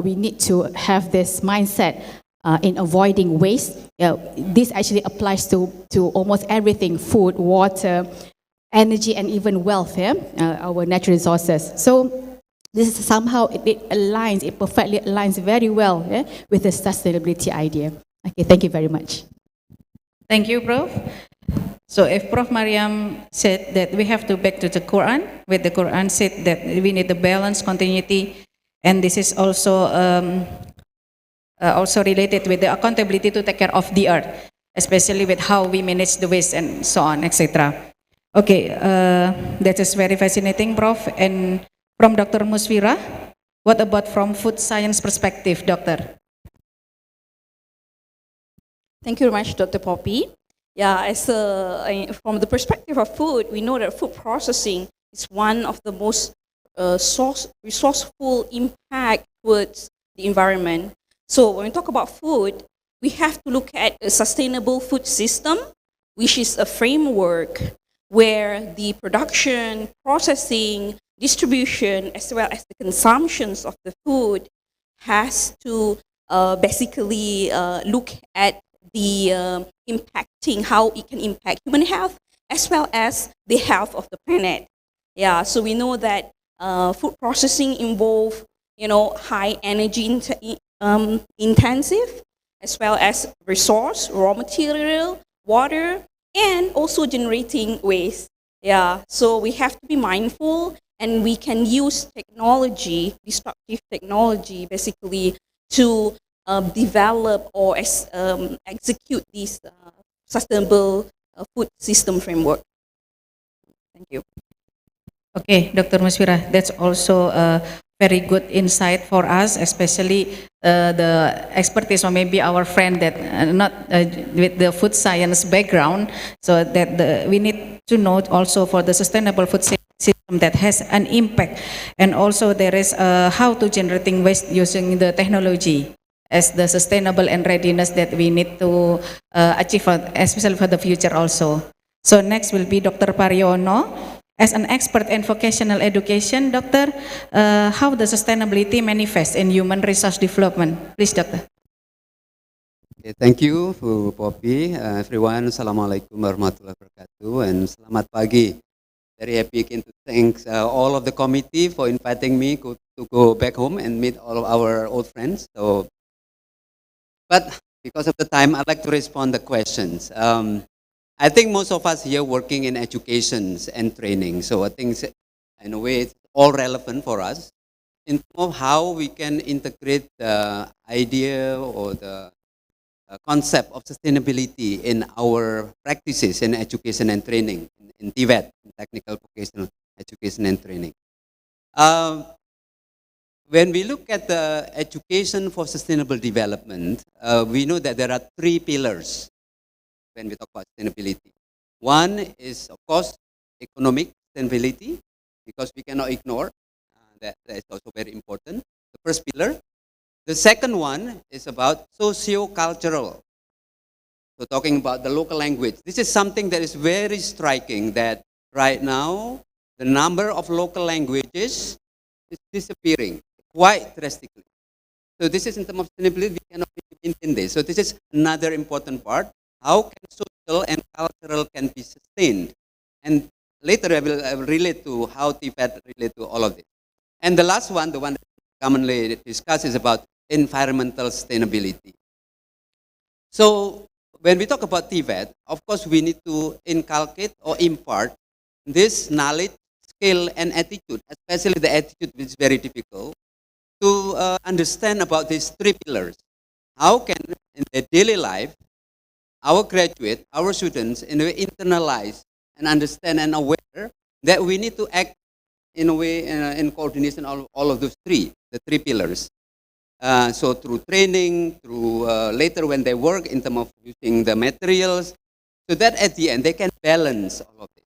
we need to have this mindset in avoiding waste. This actually applies to almost everything: food, water, energy, and even wealth, yeah? Our natural resources. So this is somehow, it perfectly aligns very well, yeah, with the sustainability idea. Okay, thank you very much. Thank you, Prof. So if Prof. Mariam said that we have to back to the Quran, with the Quran said that we need the balance, continuity, and this is also related with the accountability to take care of the earth, especially with how we manage the waste and so on, etc. Okay, that is very fascinating, Prof. And from Dr. Musfira, what about from food science perspective, Doctor? Thank you very much, Dr. Poppy. Yeah, from the perspective of food, we know that food processing is one of the most resourceful impact towards the environment. So when we talk about food, we have to look at a sustainable food system, which is a framework where the production, processing, distribution, as well as the consumptions of the food has to basically look at the impacting, how it can impact human health as well as the health of the planet. Yeah, so we know that food processing involve, high energy intensive, as well as resource, raw material, water, and also generating waste. Yeah, so we have to be mindful, and we can use technology, disruptive technology, basically to develop or execute this sustainable food system framework. Thank you. Okay, Dr. Musfira, that's also a very good insight for us, especially the expertise or maybe our friend that not with the food science background, so that we need to know also for the sustainable food system that has an impact, and also there is how to generating waste using the technology as the sustainable and readiness that we need to achieve, especially for the future also. So next will be Dr. Pariono. As an expert in vocational education, Doctor, how the sustainability manifests in human resource development? Please, Doctor. Okay, thank you, Bu Poppy. Everyone, Assalamualaikum warahmatullahi wabarakatuh, and selamat pagi. Very happy again to thank all of the committee for inviting me to go back home and meet all of our old friends. But because of the time, I'd like to respond to questions. I think most of us here working in education and training, so I think in a way it's all relevant for us in terms of how we can integrate the idea or the concept of sustainability in our practices in education and training, in TVET, Technical Vocational Education and Training. When we look at the education for sustainable development, we know that there are three pillars when we talk about sustainability. One is, of course, economic sustainability, because we cannot ignore that is also very important. The first pillar. The second one is about socio-cultural. So talking about the local language. This is something that is very striking, that right now the number of local languages is disappearing quite drastically. So this is in terms of sustainability, we cannot maintain this. So this is another important part. How can social and cultural can be sustained? And later I will relate to how TVET relate to all of this. And the last one, the one that commonly discussed, is about environmental sustainability. So when we talk about TVET, of course we need to inculcate or impart this knowledge, skill, and attitude, especially the attitude, which is very difficult, to understand about these three pillars. How can, in their daily life, our graduate, our students, in a way internalize and understand and aware that we need to act in a way in coordination of all of those three, the three pillars. So through training, through later when they work in terms of using the materials, so that at the end they can balance all of this.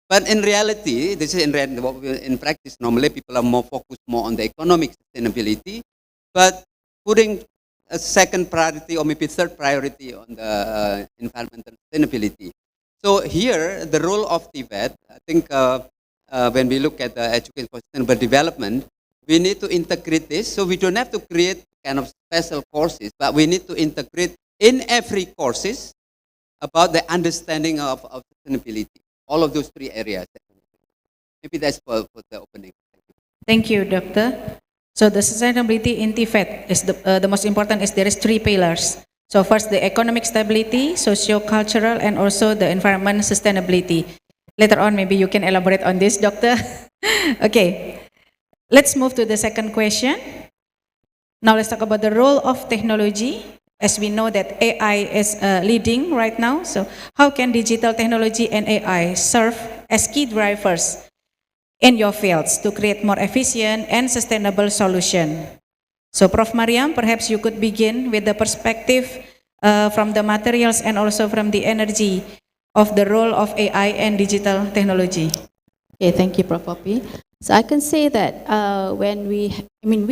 But in reality, this is in practice, normally people are more focused more on the economic sustainability, but putting a second priority or maybe third priority on the environmental sustainability. So here, the role of TVET, I think when we look at the education for sustainable development, we need to integrate this. So we don't have to create kind of special courses, but we need to integrate in every courses about the understanding of sustainability. All of those three areas. Maybe that's for the opening. Thank you, Doctor. So the sustainability in TVET is the most important is there is three pillars. So first, the economic stability, socio-cultural, and also the environment sustainability. Later on, maybe you can elaborate on this, Doctor. Okay, let's move to the second question. Now let's talk about the role of technology. As we know that AI is leading right now, so how can digital technology and AI serve as key drivers in your fields to create more efficient and sustainable solution? So Prof. Mariam, perhaps you could begin with the perspective from the materials and also from the energy of the role of AI and digital technology. Okay, thank you, Prof. Poppy. So I can say that when we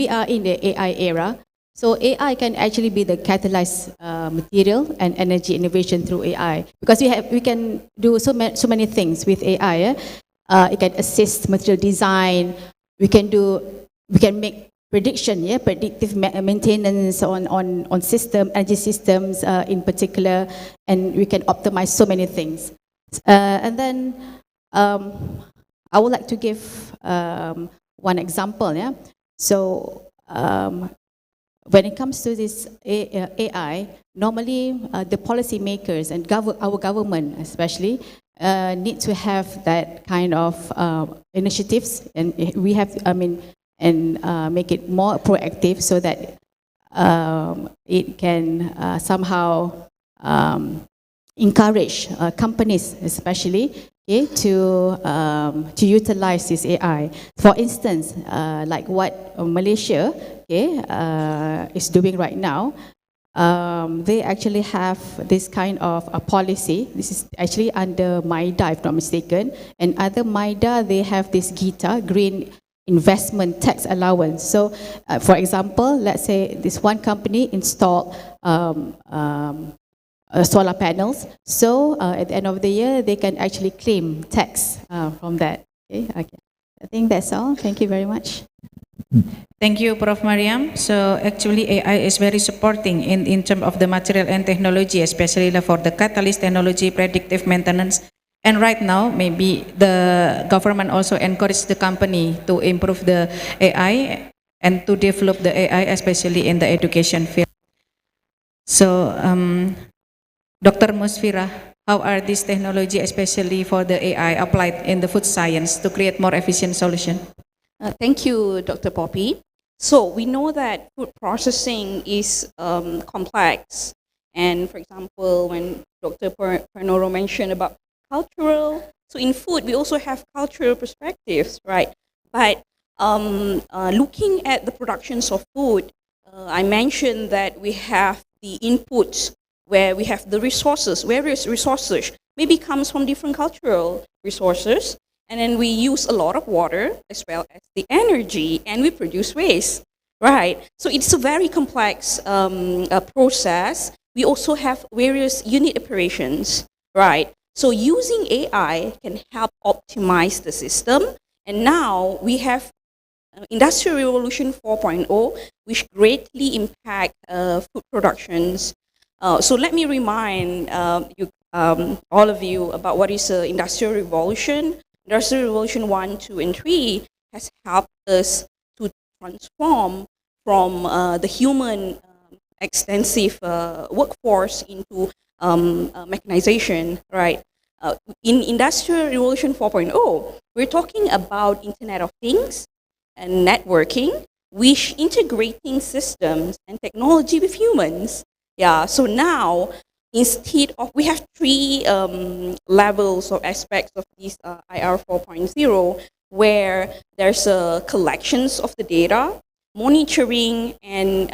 are in the AI era, so AI can actually be the catalyzed material and energy innovation through AI, because we can do so many things with AI. It can assist material design. We can make prediction, predictive maintenance on system, energy systems in particular, and we can optimize so many things. And then I would like to give one example. So when it comes to this AI, normally the policymakers and our government especially need to have that kind of initiatives, and we have, and make it more proactive so that it can somehow encourage companies especially okay, to utilize this AI. For instance, like what Malaysia, okay, is doing right now. They actually have this kind of a policy. This is actually under MIDA, if not mistaken. And other MIDA, they have this GITA, Green Investment Tax Allowance. So, for example, let's say this one company installed solar panels. So, at the end of the year, they can actually claim tax from that. Okay. I think that's all. Thank you very much. Thank you, Prof. Mariam. So actually AI is very supporting in terms of the material and technology, especially for the catalyst technology, predictive maintenance. And right now, maybe the government also encourage the company to improve the AI and to develop the AI, especially in the education field. So, Dr. Musfira, how are these technology, especially for the AI, applied in the food science to create more efficient solution? Thank you, Dr. Poppy. So we know that food processing is complex. And for example, when Dr. Pernoro mentioned about cultural, so in food, we also have cultural perspectives, right? But looking at the productions of food, I mentioned that we have the inputs where we have the resources, various resources, maybe comes from different cultural resources. And then we use a lot of water as well as the energy, and we produce waste, right? So it's a very complex process. We also have various unit operations, right? So using AI can help optimize the system. And now we have Industrial Revolution 4.0, which greatly impact food productions. So let me remind all of you about what is Industrial Revolution. Industrial Revolution 1, 2, and 3 has helped us to transform from the human extensive workforce into mechanization, right? In Industrial Revolution 4.0, we're talking about Internet of Things and networking, which integrating systems and technology with humans. Yeah, so now, instead of, we have three levels or aspects of this IR 4.0, where there's collections of the data, monitoring, and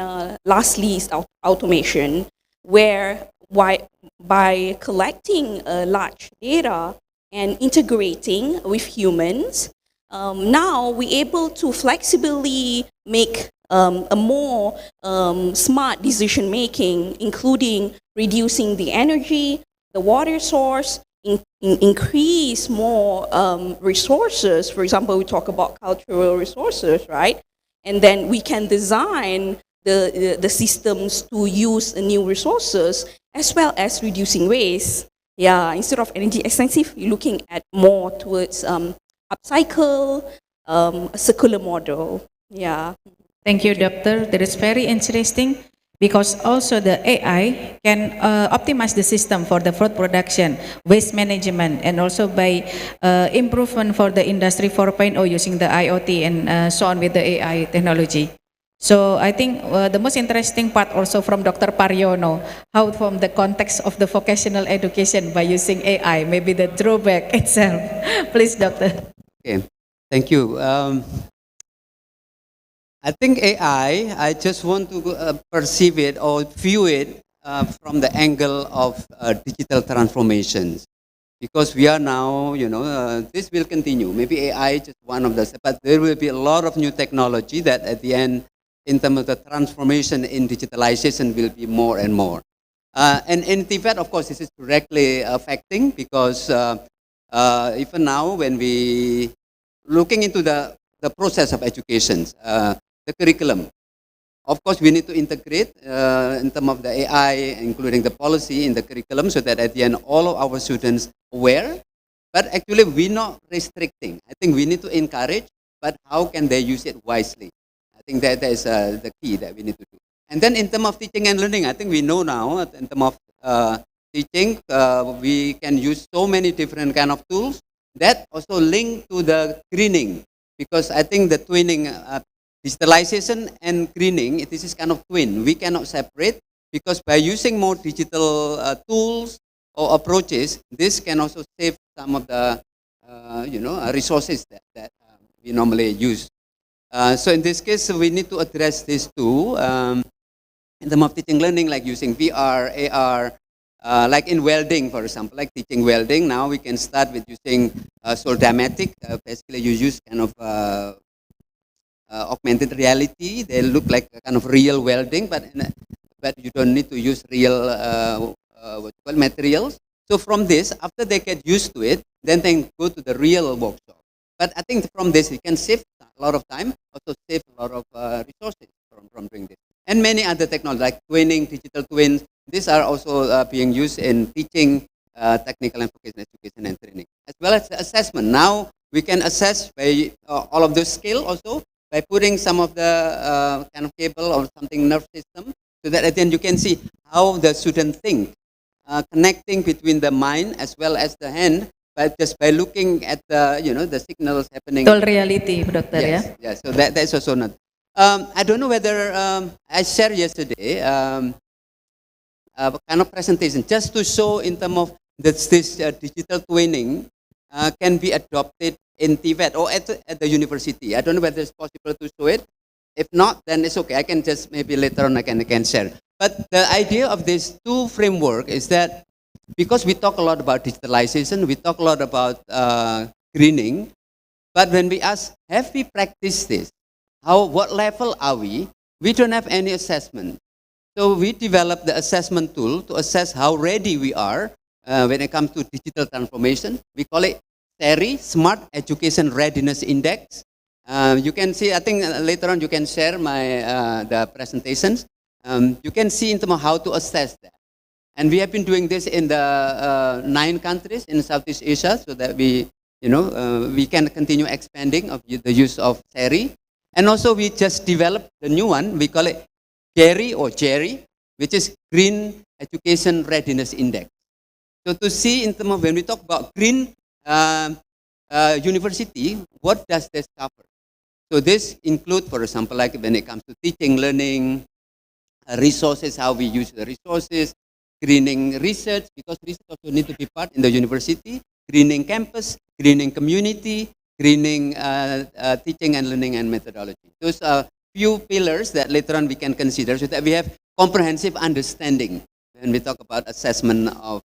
lastly is automation, where by collecting large data and integrating with humans, now we're able to flexibly make a more smart decision making, including reducing the energy, the water source, increase more resources. For example, we talk about cultural resources, right? And then we can design the systems to use new resources as well as reducing waste. Yeah, instead of energy extensive, you're looking at more towards upcycle, a circular model. Yeah. Thank you, Doctor. That is very interesting because also the AI can optimize the system for the food production, waste management, and also by improvement for the Industry 4.0 using the IoT and so on with the AI technology. So I think the most interesting part also from Dr. Paryono, how from the context of the vocational education by using AI, maybe the drawback itself. Please, Doctor. Okay, thank you. I think AI, I just want to perceive it or view it from the angle of digital transformations. Because we are now, this will continue. Maybe AI is just one of the, but there will be a lot of new technology that at the end, in terms of the transformation in digitalization, will be more and more. And in Tibet, of course, this is directly affecting because even now when we looking into the process of education, the curriculum, of course, we need to integrate in terms of the AI, including the policy in the curriculum, so that at the end, all of our students aware. But actually, we're not restricting. I think we need to encourage, but how can they use it wisely? I think that is the key that we need to do. And then in terms of teaching and learning, I think we know now, in terms of teaching, we can use so many different kind of tools that also link to the greening. Because I think the twinning, digitalization and greening, this is kind of twin. We cannot separate because by using more digital tools or approaches, this can also save some of the resources that we normally use. So in this case, we need to address this too. In terms of teaching learning, like using VR, AR, like in welding, for example, like teaching welding. Now we can start with using Soldamatic. Basically, you use kind of augmented reality. They look like a kind of real welding, but you don't need to use real materials. So from this, after they get used to it, then they go to the real workshop. But I think from this, we can save a lot of time, also save a lot of resources from doing this. And many other technologies like twinning, digital twins, these are also being used in teaching, technical and vocational education and training, as well as assessment. Now we can assess by all of those skills also by putting some of the kind of cable or something nerve system, so that at the end you can see how the student think, connecting between the mind as well as the hand, but just by looking at the the signals happening. Total reality, Dokter, yes, ya. yes. So that's also not. I don't know whether I shared yesterday kind of presentation just to show in terms of this digital twinning can be adopted in Tibet or at the university. I don't know whether it's possible to show it. If not, then it's okay. I can just maybe later on I can share. But the idea of this two framework is that because we talk a lot about digitalization, we talk a lot about greening, but when we ask, have we practiced this? What level are we? We don't have any assessment. So we developed the assessment tool to assess how ready we are when it comes to digital transformation. We call it SERI, Smart Education Readiness Index. You can see, I think later on you can share the presentations. You can see in terms of how to assess that. And we have been doing this in the 9 countries in Southeast Asia, so that we can continue expanding of the use of SERI. And also we just developed the new one, we call it GERI, which is Green Education Readiness Index. So to see in terms of when we talk about green university, what does this cover? So this include, for example, like when it comes to teaching, learning, resources, how we use the resources, greening research, because research also need to be part in the university, greening campus, greening community, greening teaching and learning and methodology. Those are few pillars that later on we can consider so that we have comprehensive understanding when we talk about assessment of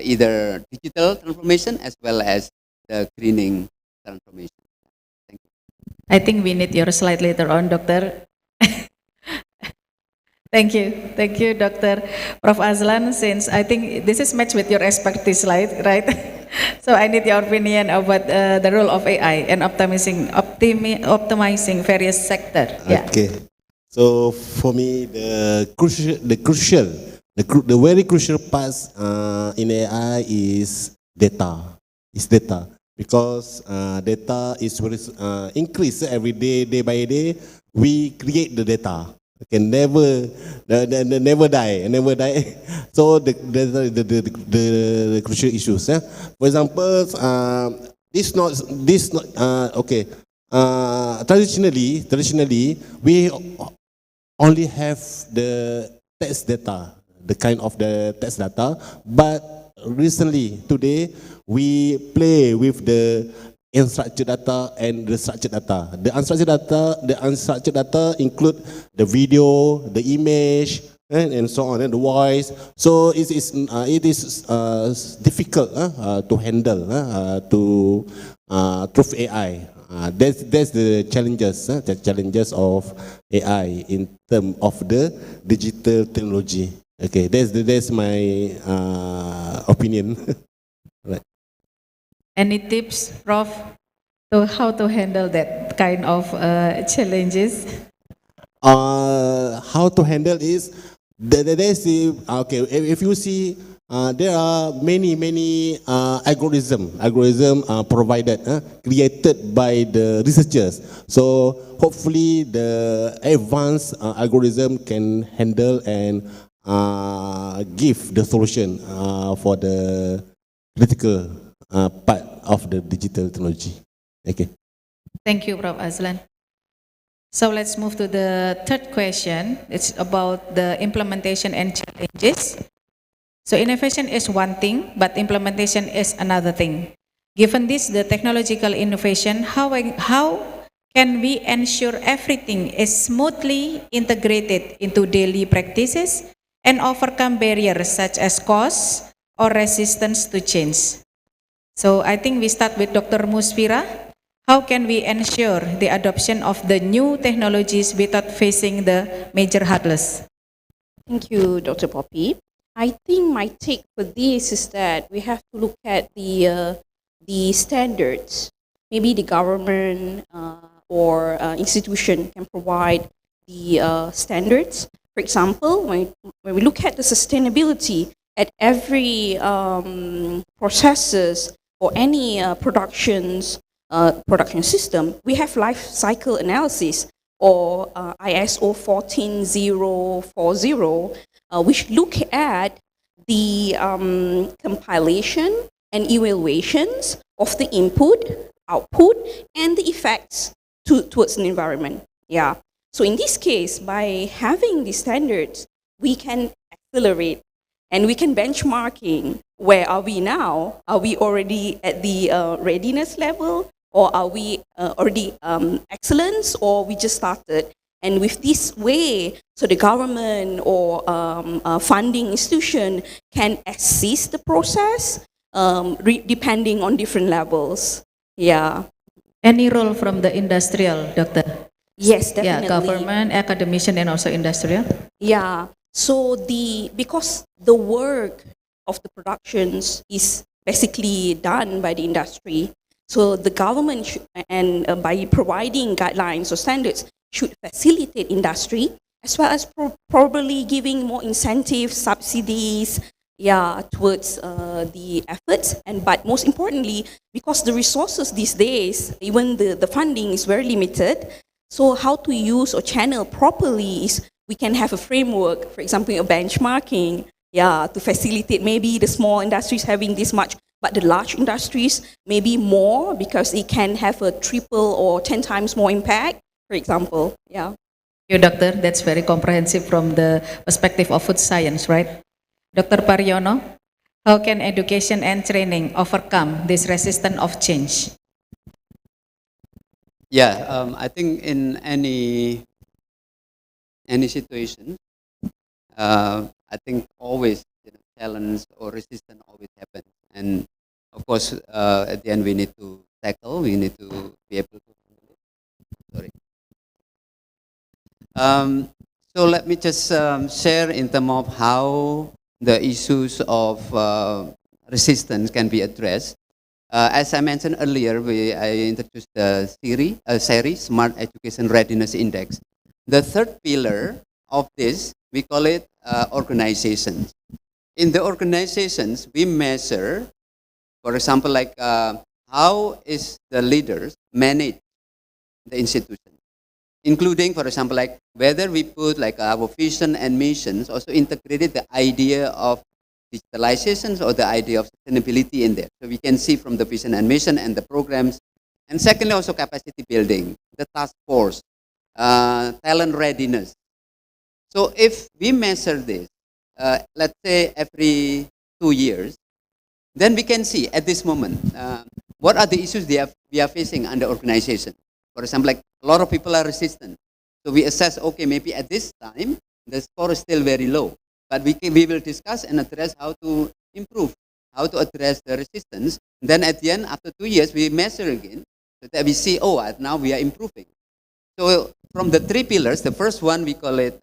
either digital transformation as well as the greening transformation. Thank you. I think we need your slide later on, Dokter. Thank you, Dr. Prof. Azlan, since I think this is matched with your expertise slide, right? So I need your opinion about the role of AI and optimizing various sectors. Okay. So for me, the very crucial parts in AI is data. Because data is very increase every day by day. We create the data. Can never die. So the crucial issues. For example, traditionally we only have the text data, the kind of the text data, but recently today we play with the unstructured data and the structured data. The unstructured data include the video, the image, and so on, and the voice. So it is difficult to handle through AI. That's the challenges of AI in terms of the digital technology. Okay, that's my opinion. Right. Any tips, Prof, to how to handle that kind of challenges? How to handle is okay. If you see, there are many algorithm provided, created by the researchers. So hopefully the advanced algorithm can handle and give the solution for the critical part of the digital technology. Okay. Thank you, Prof. Azlan. So let's move to the third question. It's about the implementation and challenges. So innovation is one thing, but implementation is another thing. Given this, the technological innovation, how can we ensure everything is smoothly integrated into daily practices and overcome barriers such as cost or resistance to change? So I think we start with Dr. Musfira. How can we ensure the adoption of the new technologies without facing the major hurdles? Thank you, Dr. Poppy. I think my take for this is that we have to look at the standards. Maybe the government or institution can provide the standards. For example, when we look at the sustainability at every processes or any production system, we have life cycle analysis or ISO 14040, which look at the compilation and evaluations of the input, output, and the effects towards the environment. Yeah. So in this case, by having these standards, we can accelerate and we can benchmarking. Where are we now? Are we already at the readiness level? Or are we already excellence, or we just started? And with this way, so the government or funding institution can assist the process depending on different levels. Yeah. Any role from the industrial, Doctor? Yes, definitely. Yeah, government, academician, and also industrial. Yeah. So because the work of the productions is basically done by the industry, so the government and by providing guidelines or standards should facilitate industry as well as probably giving more incentives, subsidies, towards the efforts. But most importantly, because the resources these days, even the funding is very limited, so how to use or channel properly is we can have a framework, for example, a benchmarking, to facilitate maybe the small industries having this much, but the large industries maybe more because it can have a triple or 10 times more impact, for example. Yeah. Thank you, Doctor. That's very comprehensive from the perspective of food science, right? Dr. Paryono, how can education and training overcome this resistance of change? Yeah, I think in any situation, I think always challenge or resistance always happens, and of course at the end we need to tackle. We need to be able to handle it. Sorry. So let me just share in terms of how the issues of resistance can be addressed. As I mentioned earlier, I introduced the series Smart Education Readiness Index. The third pillar of this, we call it organizations. In the organizations, we measure, for example, like how is the leaders manage the institution, including, for example, like whether we put like our vision and missions, also integrated the idea of digitalizations or the idea of sustainability in there. So we can see from the vision and mission and the programs. And secondly, also capacity building, the task force, talent readiness. So if we measure this, let's say every 2 years, then we can see at this moment, what are the issues we are facing under organization. For example, like a lot of people are resistant. So we assess, okay, maybe at this time, the score is still very low. But we will discuss and address how to improve, how to address the resistance. Then at the end, after 2 years, we measure again so that we see, now we are improving. So from the 3 pillars, the first one we call it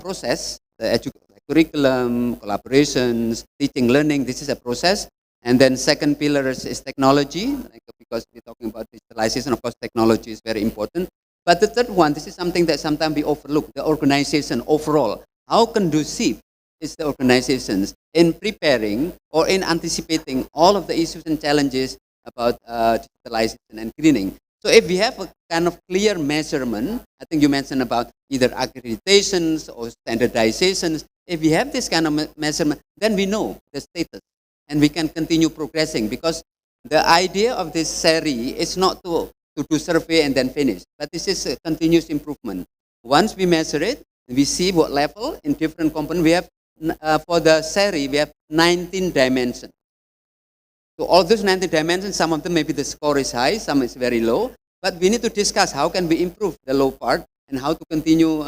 process, the curriculum, collaborations, teaching, learning. This is a process. And then second pillar is technology, because we're talking about digitalization. Of course, technology is very important. But the third one, this is something that sometimes we overlook, the organization overall. How conducive is the organizations in preparing or in anticipating all of the issues and challenges about digitalization and greening? So if we have a kind of clear measurement, I think you mentioned about either accreditations or standardizations. If we have this kind of measurement, then we know the status and we can continue progressing, because the idea of this series is not to do survey and then finish, but this is a continuous improvement. Once we measure it, we see what level in different components. We have for the SERI, we have 19 dimensions. So all those 19 dimensions, some of them maybe the score is high, some is very low, but we need to discuss how can we improve the low part and how to continue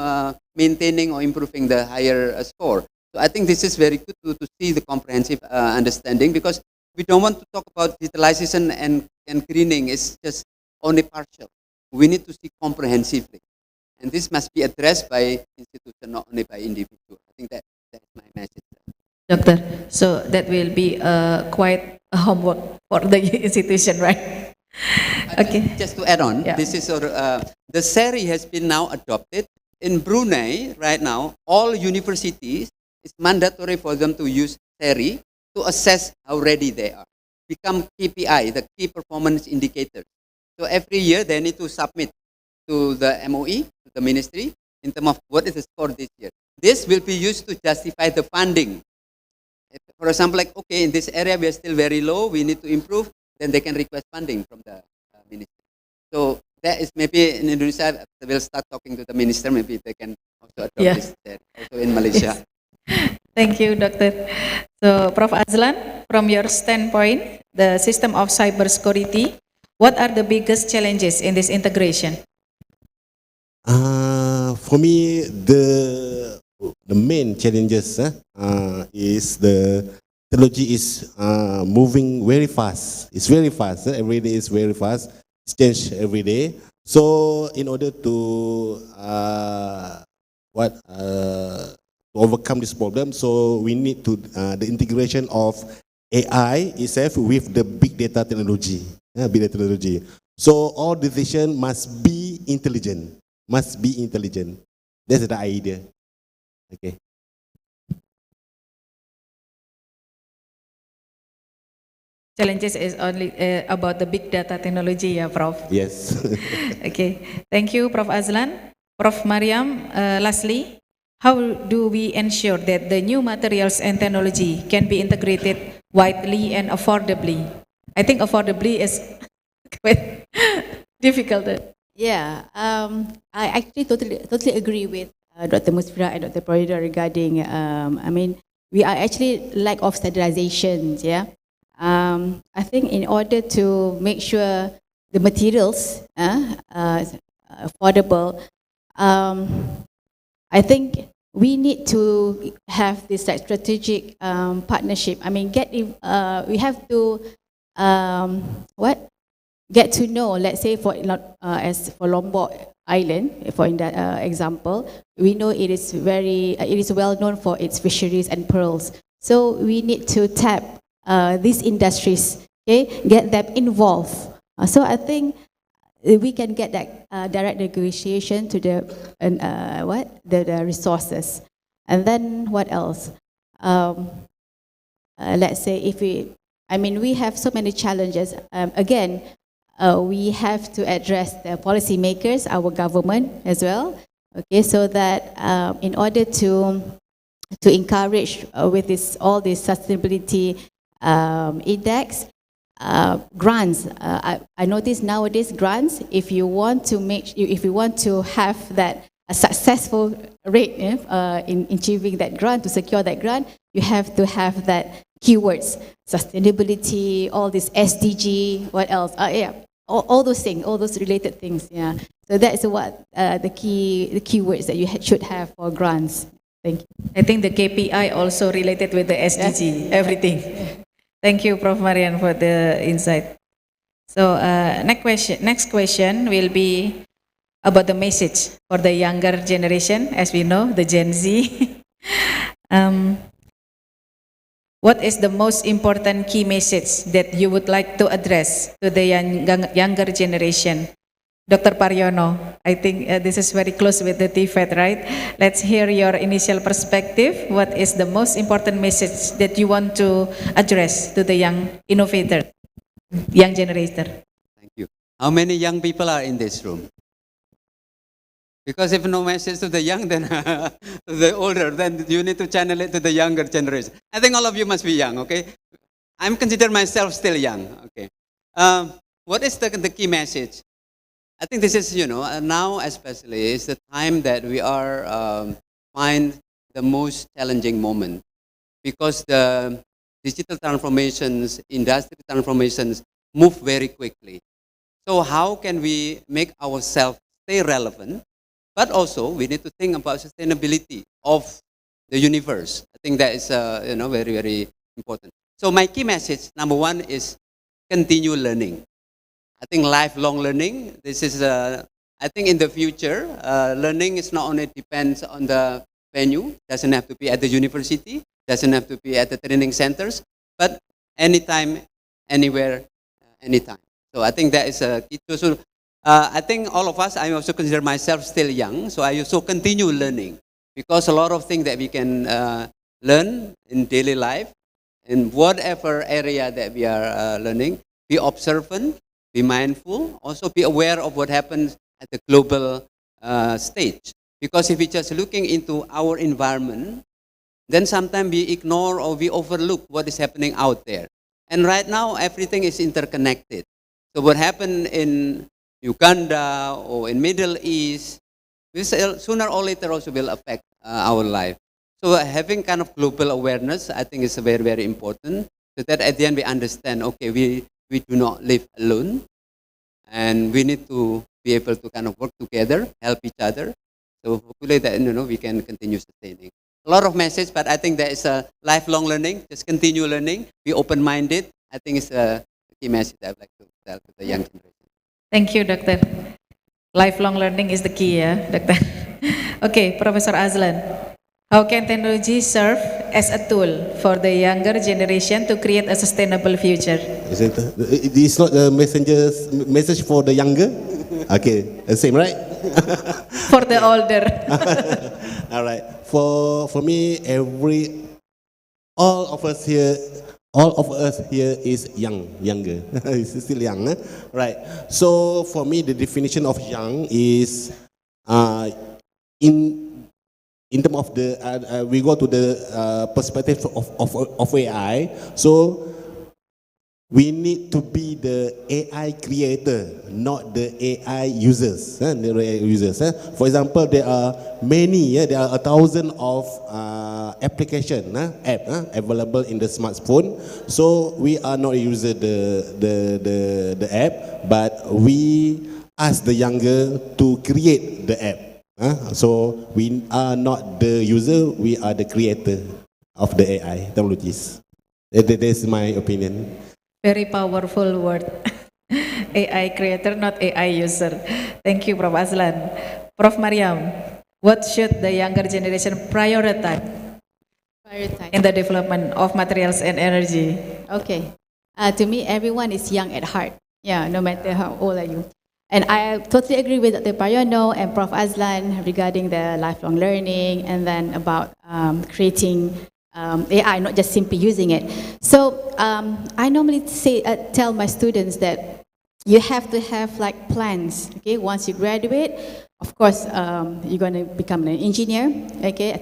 maintaining or improving the higher score. So I think this is very good to see the comprehensive understanding, because we don't want to talk about digitalization and greening. It's just only partial. We need to see comprehensively. And this must be addressed by institution, not only by individual. I think that's my message. Doctor, so that will be quite a homework for the institution, right? Okay. Just to add on, this is the SERI has been now adopted in Brunei. Right now, all universities, it's mandatory for them to use SERI to assess how ready they are. Become KPI, the key performance indicator. So every year they need to submit to the MOE, to the ministry, in terms of what is the score this year. This will be used to justify the funding. For example, like, okay, in this area we are still very low, we need to improve, then they can request funding from the ministry. So that is maybe in Indonesia, we'll start talking to the minister, maybe they can also adopt this there, also in Malaysia. Yes. Thank you, Doctor. So, Prof. Azlan, from your standpoint, the system of cybersecurity, what are the biggest challenges in this integration? For me, the main challenges is the technology is moving very fast. It's very fast. Every day is very fast. It's changed every day. So in order to overcome this problem, so we need to the integration of AI itself with the big data technology. Big data technology. So all decision must be intelligent. Must be intelligent. That's the idea. Okay. Challenges is only about the big data technology, yeah, Prof? Yes. Okay. Thank you, Prof. Azlan. Prof. Mariam, lastly, how do we ensure that the new materials and technology can be integrated widely and affordably? I think affordably is quite difficult. Yeah, I actually totally agree with Dr. Musfira and Dr. Prodida regarding, I mean, we are actually lack of standardizations, yeah. I think in order to make sure the materials are affordable, I think we need to have this like strategic partnership. I mean, we have to get to know. Let's say as for Lombok Island, for in that example, we know it is well known for its fisheries and pearls. So we need to tap these industries, okay, get them involved. So I think we can get that direct negotiation to the resources. And then what else? Let's say we have so many challenges. Again, we have to address the policymakers, our government as well. Okay, so that in order to encourage with all this sustainability index, grants. I notice nowadays grants. If you want to have that a successful rate in achieving that grant, to secure that grant, you have to have that keywords, sustainability, all this SDG. What else? All those things, all those related things. Yeah. So that's what the keywords that you should have for grants. Thank you. I think the KPI also related with the SDG, everything. Thank you, Prof. Marian, for the insight. So next question will be about the message for the younger generation, as we know, the Gen Z. What is the most important key message that you would like to address to the younger generation? Dr. Paryono, I think this is very close with the TFET, right? Let's hear your initial perspective. What is the most important message that you want to address to the young innovator, young generator? Thank you. How many young people are in this room? Because if no message to the young, then to the older, then you need to channel it to the younger generation. I think all of you must be young, okay? I'm consider myself still young, okay? What is the key message? I think this is, now especially, is the time that we are find the most challenging moment because the digital transformations, industry transformations move very quickly. So how can we make ourselves stay relevant? But also we need to think about sustainability of the universe. I think that is very, very important. So my key message, number one, is continue learning. I think lifelong learning, this is, I think in the future, learning is not only depends on the venue, doesn't have to be at the university, doesn't have to be at the training centers, but anytime, anywhere, anytime. So I think that is a key. So I think all of us, I also consider myself still young, so I also continue learning because a lot of things that we can learn in daily life, in whatever area that we are learning, be observant, be mindful, also be aware of what happens at the global stage. Because if we're just looking into our environment, then sometimes we ignore or we overlook what is happening out there. And right now, everything is interconnected. So what happened in Uganda or in Middle East, this sooner or later also will affect our life. So having kind of global awareness, I think is very, very important. So that at the end we understand, okay, we do not live alone. And we need to be able to kind of work together, help each other. So hopefully that we can continue sustaining. A lot of message, but I think there is a lifelong learning. Just continue learning. Be open-minded. I think it's a key message I'd like to tell to the young generation. Thank you, Doctor. Lifelong learning is the key, yeah, Doctor. Okay, Professor Azlan. How can technology serve as a tool for the younger generation to create a sustainable future? It's not the message for the younger? Okay, the same, right? For the older. All right. For me, all of us here is younger. It's still young, right? So for me, the definition of young is in terms of the we go to the perspective of AI. So we need to be the AI creator, not the AI users. The AI users. For example, there are many. There are 1,000 of application app available in the smartphone. So we are not user the app, but we ask the younger to create the app. So we are not the user, we are the creator of the AI technologies. That is my opinion. Very powerful word. AI creator, not AI user. Thank you, Prof. Azlan. Prof. Mariam, what should the younger generation prioritize in the development of materials and energy? Okay. To me, everyone is young at heart. Yeah, no matter how old are you. And I totally agree with Dr. Paryono and Prof. Azlan regarding the lifelong learning and then about creating AI, not just simply using it. So I normally tell my students that you have to have like plans. Okay, once you graduate, of course, you're going to become an engineer. Okay,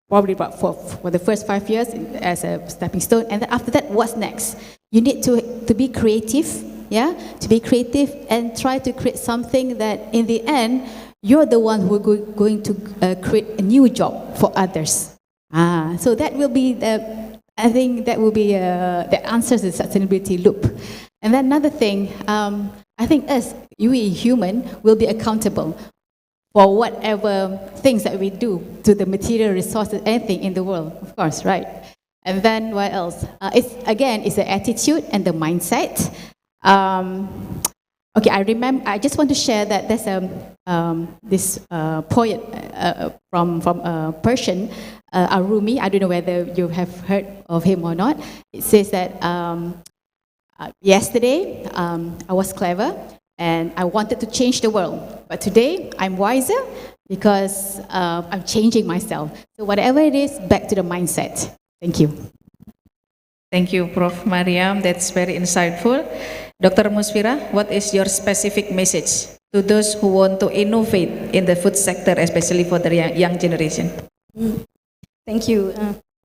probably about for the first 5 years as a stepping stone, and then after that, what's next? You need to be creative. Yeah, to be creative and try to create something that in the end, you're the one who are going to create a new job for others. So that will be I think that will be the answer to the sustainability loop. And then another thing, I think us, we human, will be accountable for whatever things that we do to the material resources, anything in the world, of course, right? And then what else? It's the attitude and the mindset. Okay, I just want to share that there's this poet from Persian, Arumi. I don't know whether you have heard of him or not. It says that yesterday I was clever and I wanted to change the world, but today I'm wiser because I'm changing myself. So whatever it is, back to the mindset. Thank you. Thank you, Prof. Mariam. That's very insightful. Dr. Musfira, what is your specific message to those who want to innovate in the food sector, especially for the young generation? Thank you,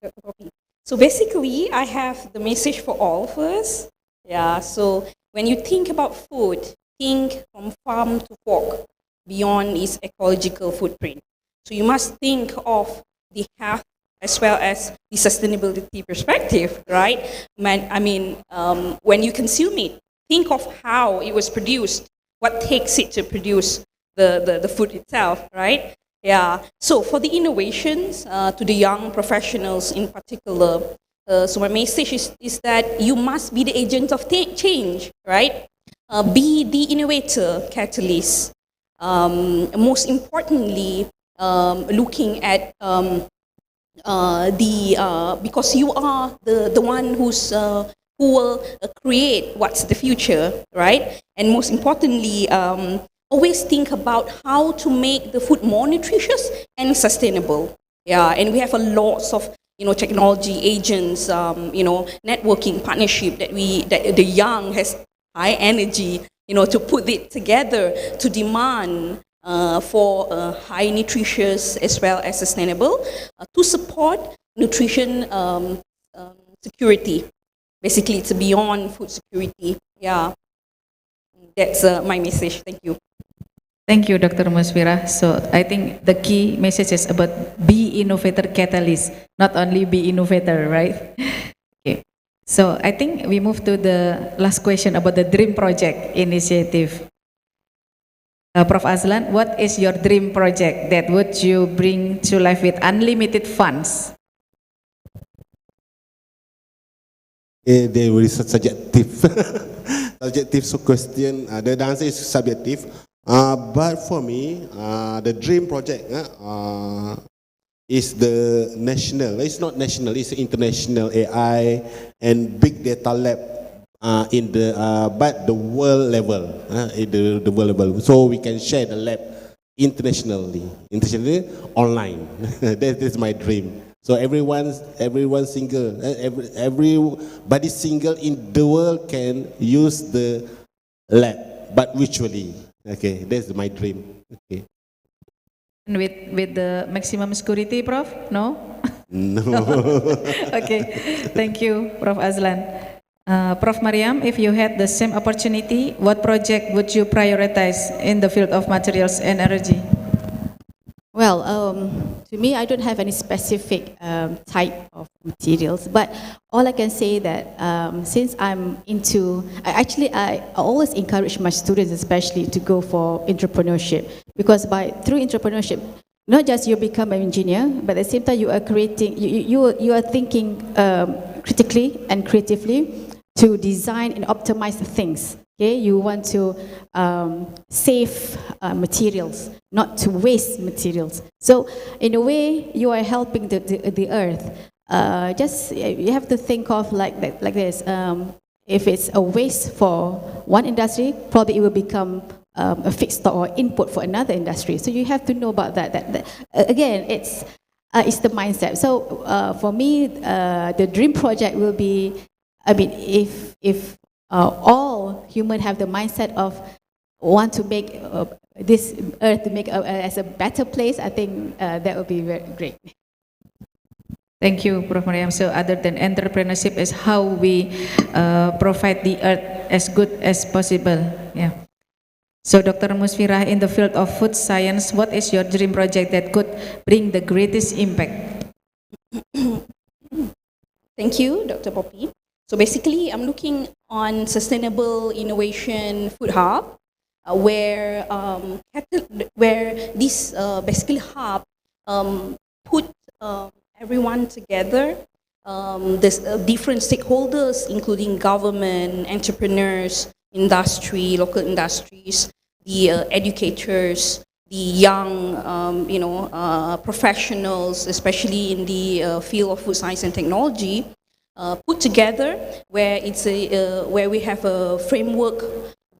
Dr. Poppy. So basically, I have the message for all of us. Yeah, so when you think about food, think from farm to fork, beyond its ecological footprint. So you must think of the health as well as the sustainability perspective, right? When you consume it, think of how it was produced, what takes it to produce the food itself, right? Yeah. So for the innovations, to the young professionals in particular, so my message is that you must be the agent of change, right? Be the innovator, catalyst. Most importantly, looking at because you are the one who will create what's the future, right? And most importantly, always think about how to make the food more nutritious and sustainable. Yeah, and we have a lots of technology agents, networking partnership that the young has high energy, to put it together to demand for high nutritious as well as sustainable to support nutrition security. Basically, it's beyond food security. Yeah, that's my message. Thank you. Thank you, Dr. Musfira. So I think the key message is about be innovator catalyst, not only be innovator, right? Okay. So I think we move to the last question about the Dream Project initiative. Prof. Azlan, what is your dream project that would you bring to life with unlimited funds? They were subjective. Subjective question. The answer is subjective. But for me, the dream project is the national. It's not national. It's international AI and big data lab in the but the world level. The world level. So we can share the lab internationally online. That is my dream. So everyone single, everybody single in the world can use the lab, but virtually. Okay, that's my dream. Okay. And with the maximum security, Prof? No? No. Okay, thank you, Prof. Azlan. Prof. Mariam, if you had the same opportunity, what project would you prioritize in the field of materials and energy? Well, to me, I don't have any specific type of materials, but all I can say that since I'm into, I always encourage my students, especially, to go for entrepreneurship, because through entrepreneurship, not just you become an engineer, but at the same time you are creating, you are thinking critically and creatively to design and optimize things. Okay, you want to save materials, not to waste materials. So in a way, you are helping the earth. Just you have to think of like this. If it's a waste for one industry, probably it will become a feedstock or input for another industry. So you have to know about that. Again, it's the mindset. So for me, the dream project will be, if all humans have the mindset of want to make this earth to make as a better place, I think that would be very great. Thank you, Prof. Mariam. So other than entrepreneurship is how we provide the earth as good as possible. Yeah. So Dr. Musfira, in the field of food science, what is your dream project that could bring the greatest impact? Thank you, Dr. Poppy. So basically, I'm looking on sustainable innovation food hub, where this basically hub put everyone together. There's different stakeholders, including government, entrepreneurs, industry, local industries, the educators, the young, professionals, especially in the field of food science and technology. Put together, where where we have a framework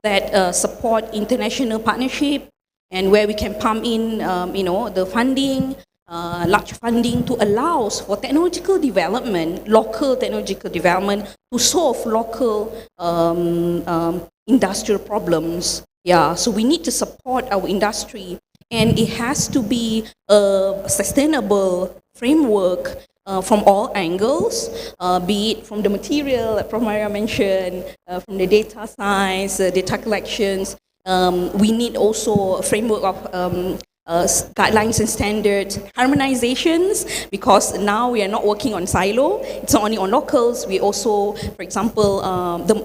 that support international partnership, and where we can pump in the funding, large funding to allow for technological development, local technological development to solve local industrial problems. Yeah, so we need to support our industry, and it has to be a sustainable framework. From all angles, be it from the material, like Prof. Maria mentioned, from the data science, data collections. We need also a framework of guidelines and standards, harmonizations, because now we are not working on silo. It's not only on locals. We also, for example,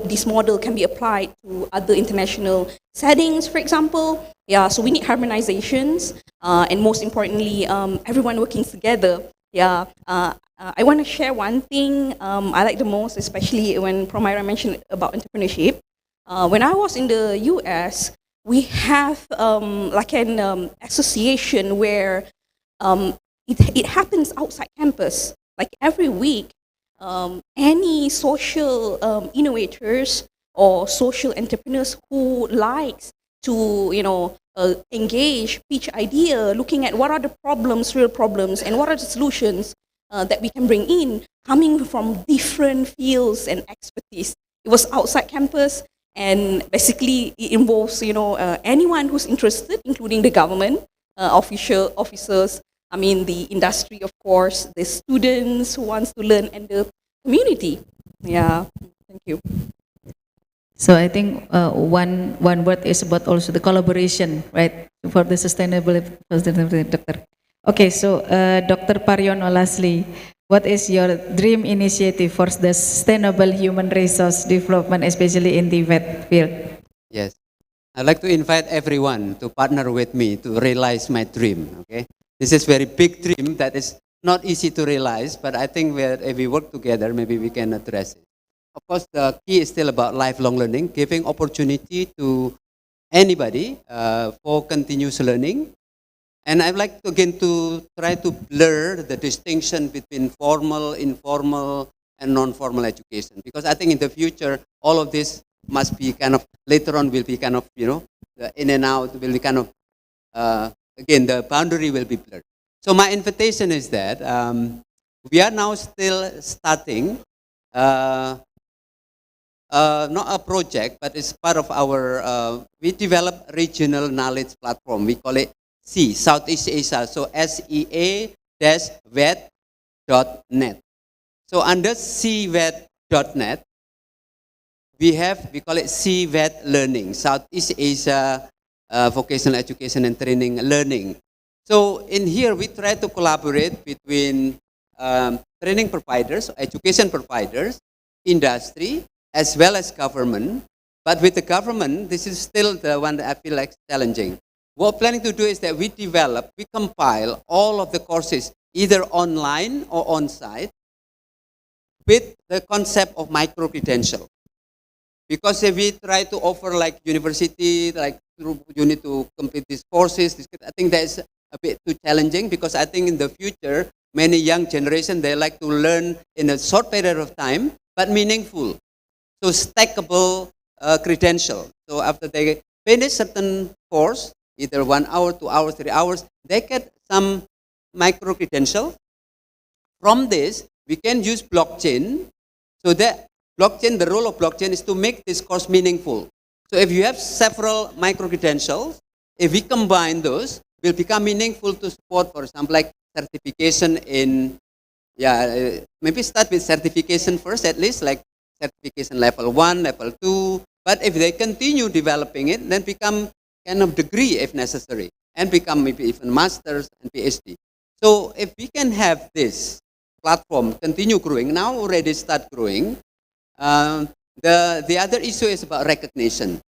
this model can be applied to other international settings, for example. Yeah, so we need harmonizations, and most importantly, everyone working together. Yeah, I want to share one thing I like the most, especially when Promira mentioned about entrepreneurship. When I was in the US, we have like an association where it happens outside campus. Like every week, any social innovators or social entrepreneurs who likes to, engage, pitch idea, looking at what are the problems, real problems, and what are the solutions that we can bring in, coming from different fields and expertise. It was outside campus, and basically it involves, anyone who's interested, including the government, officers, the industry, of course, the students who wants to learn, and the community. Yeah, thank you. So I think one word is about also the collaboration, right, for the sustainability, Doctor. Okay, so Dr. Paryono, lastly, what is your dream initiative for the sustainable human resource development, especially in the vet field? Yes, I'd like to invite everyone to partner with me to realize my dream. Okay, this is very big dream that is not easy to realize, but I think if we work together, maybe we can address it. Of course, the key is still about lifelong learning, giving opportunity to anybody for continuous learning. And I'd like to, again, to try to blur the distinction between formal, informal, and non-formal education. Because I think in the future, all of this must be kind of, later on will be kind of, the in and out will be kind of, again, the boundary will be blurred. So my invitation is that we are now still starting, not a project, but it's part of our, we develop regional knowledge platform. We call it Southeast Asia, so SEA-VET.net. So under CVET.net, we call it CVET Learning, Southeast Asia Vocational Education and Training Learning. So in here, we try to collaborate between training providers, education providers, industry, as well as government. But with the government, this is still the one that I feel like challenging. What we're planning to do is that we compile all of the courses, either online or on-site, with the concept of micro-credential. Because if we try to offer like university, like you need to complete these courses, I think that is a bit too challenging, because I think in the future, many young generation, they like to learn in a short period of time, but meaningful. So stackable credential. So after they finish certain course, either 1 hour, 2 hours, 3 hours, they get some micro-credential. From this, we can use blockchain. So that blockchain, the role of blockchain is to make this course meaningful. So if you have several micro-credentials, if we combine those, will become meaningful to support, for example, like certification in, maybe start with certification first, at least, like certification level 1, level 2. But if they continue developing it, then become kind of degree if necessary, and become maybe even masters and PhD. So if we can have this platform continue growing, now already start growing, the other issue is about recognition.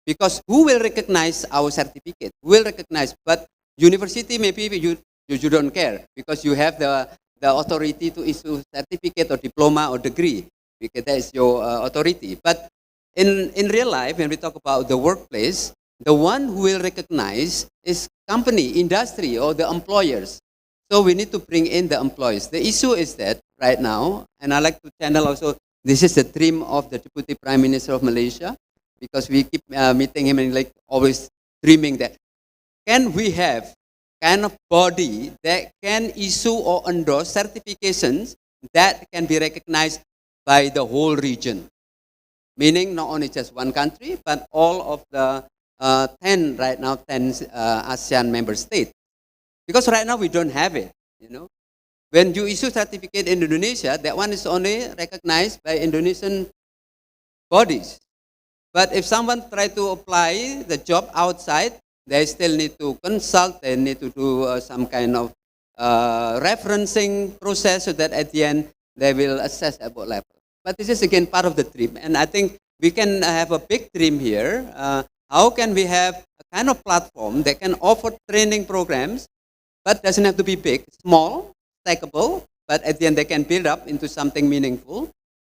Because who will recognize our certificate? Who will recognize? But university, maybe you don't care, because you have the authority to issue certificate or diploma or degree, because that is your authority. But in real life, when we talk about the workplace, the one who will recognize is company, industry, or the employers. So we need to bring in the employees. The issue is that right now, and I like to channel also, this is the dream of the Deputy Prime Minister of Malaysia, because we keep meeting him and like always dreaming that, can we have kind of body that can issue or endorse certifications that can be recognized by the whole region? Meaning not only just one country, but all of the 10 ASEAN member states. Because right now we don't have it, When you issue certificate in Indonesia, that one is only recognized by Indonesian bodies. But if someone try to apply the job outside, they still need to consult, they need to do some kind of referencing process so that at the end they will assess at what level. But this is again part of the dream, and I think we can have a big dream here. How can we have a kind of platform that can offer training programs, but doesn't have to be big, small, stackable, but at the end they can build up into something meaningful.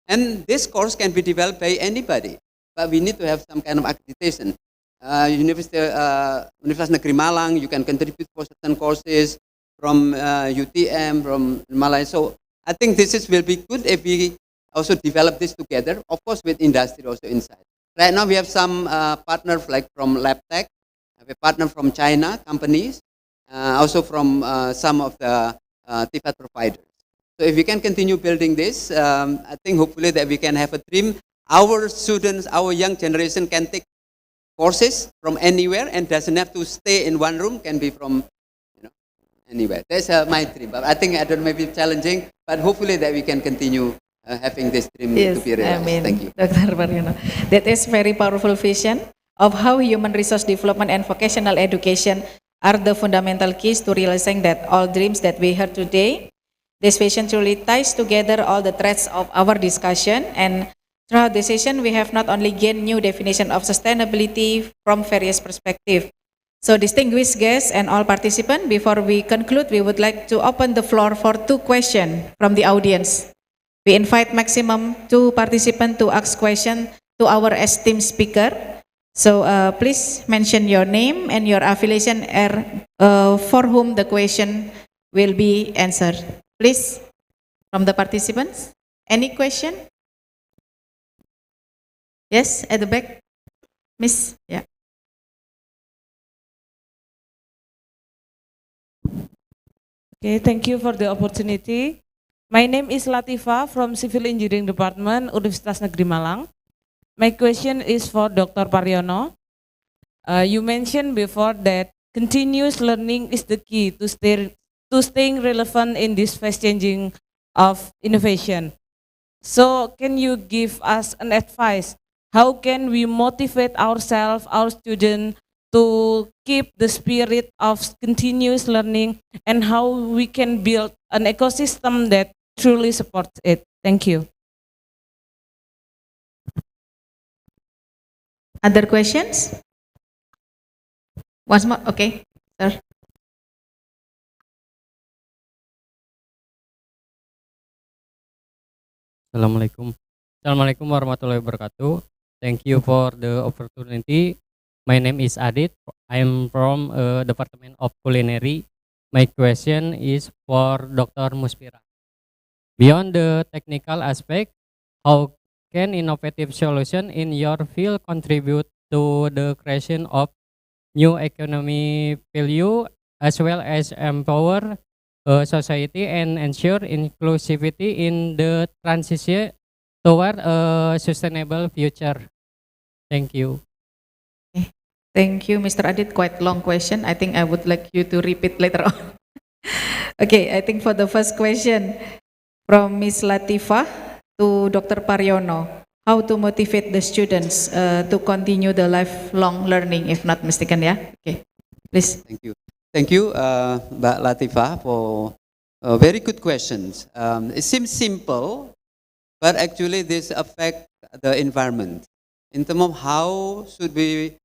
And this course can be developed by anybody, but we need to have some kind of accreditation. Universitas Negeri Malang, you can contribute for certain courses from UTM, from Malaya. So I think will be good if we also develop this together, of course with industry also inside. Right now we have some partners like from LabTech, have a partner from China companies, also from some of the TIFAT providers. So if we can continue building this, I think hopefully that we can have a dream. Our students, our young generation can take courses from anywhere and doesn't have to stay in one room, can be from anywhere. That's my dream. But I think I don't know, maybe challenging, but hopefully that we can continue having this dream to be realized. Thank you. Dr. Paryono. That is very powerful vision of how human resource development and vocational education are the fundamental keys to realizing that all dreams that we heard today. This vision truly ties together all the threads of our discussion, and throughout the session we have not only gained new definition of sustainability from various perspectives. So distinguished guests and all participants, before we conclude, we would like to open the floor for 2 questions from the audience. We invite maximum 2 participants to ask questions to our esteemed speaker. So please mention your name and your affiliation for whom the question will be answered. Please, from the participants, any question? Yes, at the back, Miss. Yeah. Okay, thank you for the opportunity. My name is Latifa from Civil Engineering Department, Universitas Negeri Malang. My question is for Dr. Paryono. You mentioned before that continuous learning is the key to staying relevant in this fast-changing of innovation. So, can you give us an advice? How can we motivate ourselves, our students, to keep the spirit of continuous learning, and how we can build an ecosystem that truly supports it? Thank you. Other questions? Once more, okay, sir. Assalamualaikum warahmatullahi wabarakatuh. Thank you for the opportunity. My name is Adit. I am from Department of Culinary. My question is for Dr. Muspira. Beyond the technical aspect, how can innovative solution in your field contribute to the creation of new economic value as well as empower society and ensure inclusivity in the transition toward a sustainable future? Thank you. Thank you, Mr. Adit. Quite long question. I think I would like you to repeat later on. Okay, I think for the first question from Ms. Latifa to Dr. Paryono, how to motivate the students to continue the lifelong learning, if not mistaken, yeah? Okay, please. Thank you. Thank you, Mbak Latifa, for very good questions. It seems simple, but actually this affects the environment. In terms of how should we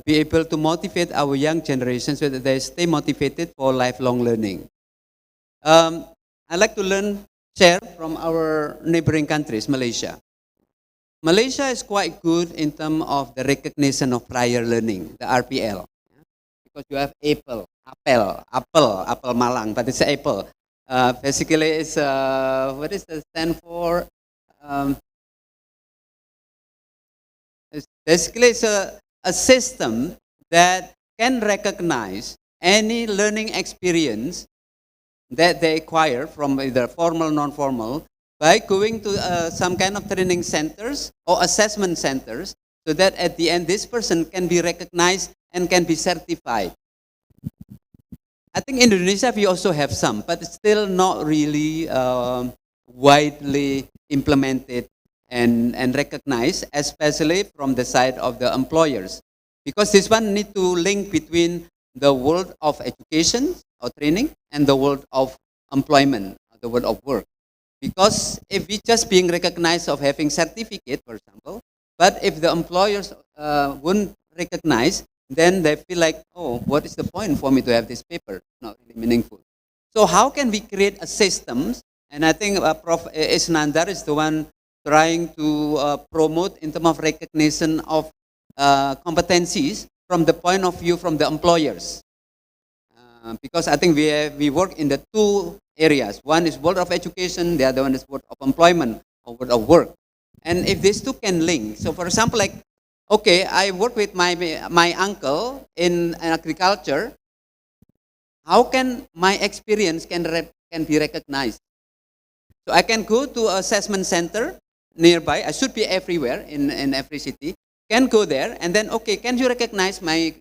be able to motivate our young generation so that they stay motivated for lifelong learning. I like to share from our neighboring countries, Malaysia. Malaysia is quite good in terms of the recognition of prior learning, the RPL. Because you have apple Malang, but it's apple. Basically, it's what is the stand for? It's a system that can recognize any learning experience that they acquire from either formal or non-formal by going to some kind of training centers or assessment centers, so that at the end this person can be recognized and can be certified. I think in Indonesia we also have some, but it's still not really widely implemented and recognized, especially from the side of the employers. Because this one need to link between the world of education or training and the world of employment, the world of work. Because if we just being recognized of having certificate, for example, but if the employers won't recognize, then they feel like, oh, what is the point for me to have this paper? Not really meaningful. So how can we create a system? And I think Prof. Isnandar is the one trying to promote in terms of recognition of competencies from the point of view from the employers. Because I think we work in the two areas. One is world of education, the other one is world of employment or world of work. And if these two can link, so for example, like, okay, I work with my uncle in agriculture. How can my experience can be recognized? So I can go to an assessment center nearby. I should be everywhere in every city. Can go there and then, okay, can you recognize my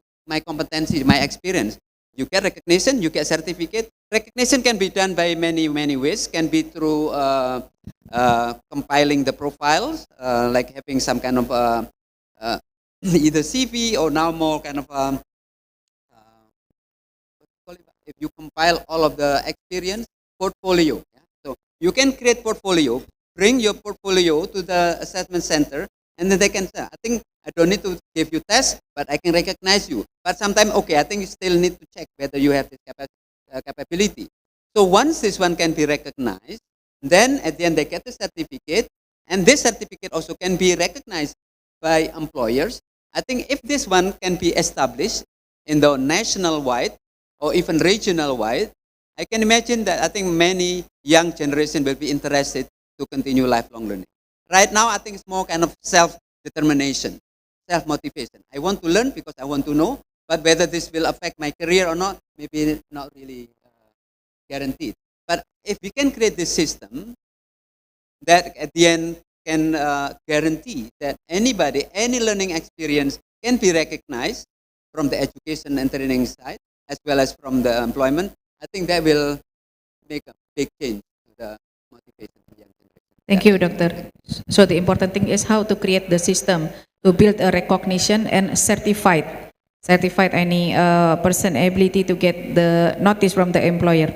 competency, my experience? You get recognition, you get certificate. Recognition can be done by many ways. Can be through compiling the profiles, like having some kind of either CV or now more kind of if you compile all of the experience, portfolio. Yeah? So you can create portfolio, bring your portfolio to the assessment center, and then they can say, I think I don't need to give you tests, but I can recognize you. But sometimes, okay, I think you still need to check whether you have this capability. So once this one can be recognized, then at the end they get the certificate, and this certificate also can be recognized by employers. I think if this one can be established in the national wide or even regional wide, I can imagine that I think many young generation will be interested to continue lifelong learning. Right now, I think it's more kind of self-determination, self-motivation. I want to learn because I want to know, but whether this will affect my career or not, maybe not really guaranteed. But if we can create this system that at the end can guarantee that anybody, any learning experience can be recognized from the education and training side as well as from the employment, I think that will make a big change to the motivation of young generation. Thank you, Doctor. So the important thing is how to create the system to build a recognition and certified any person ability to get the notice from the employer.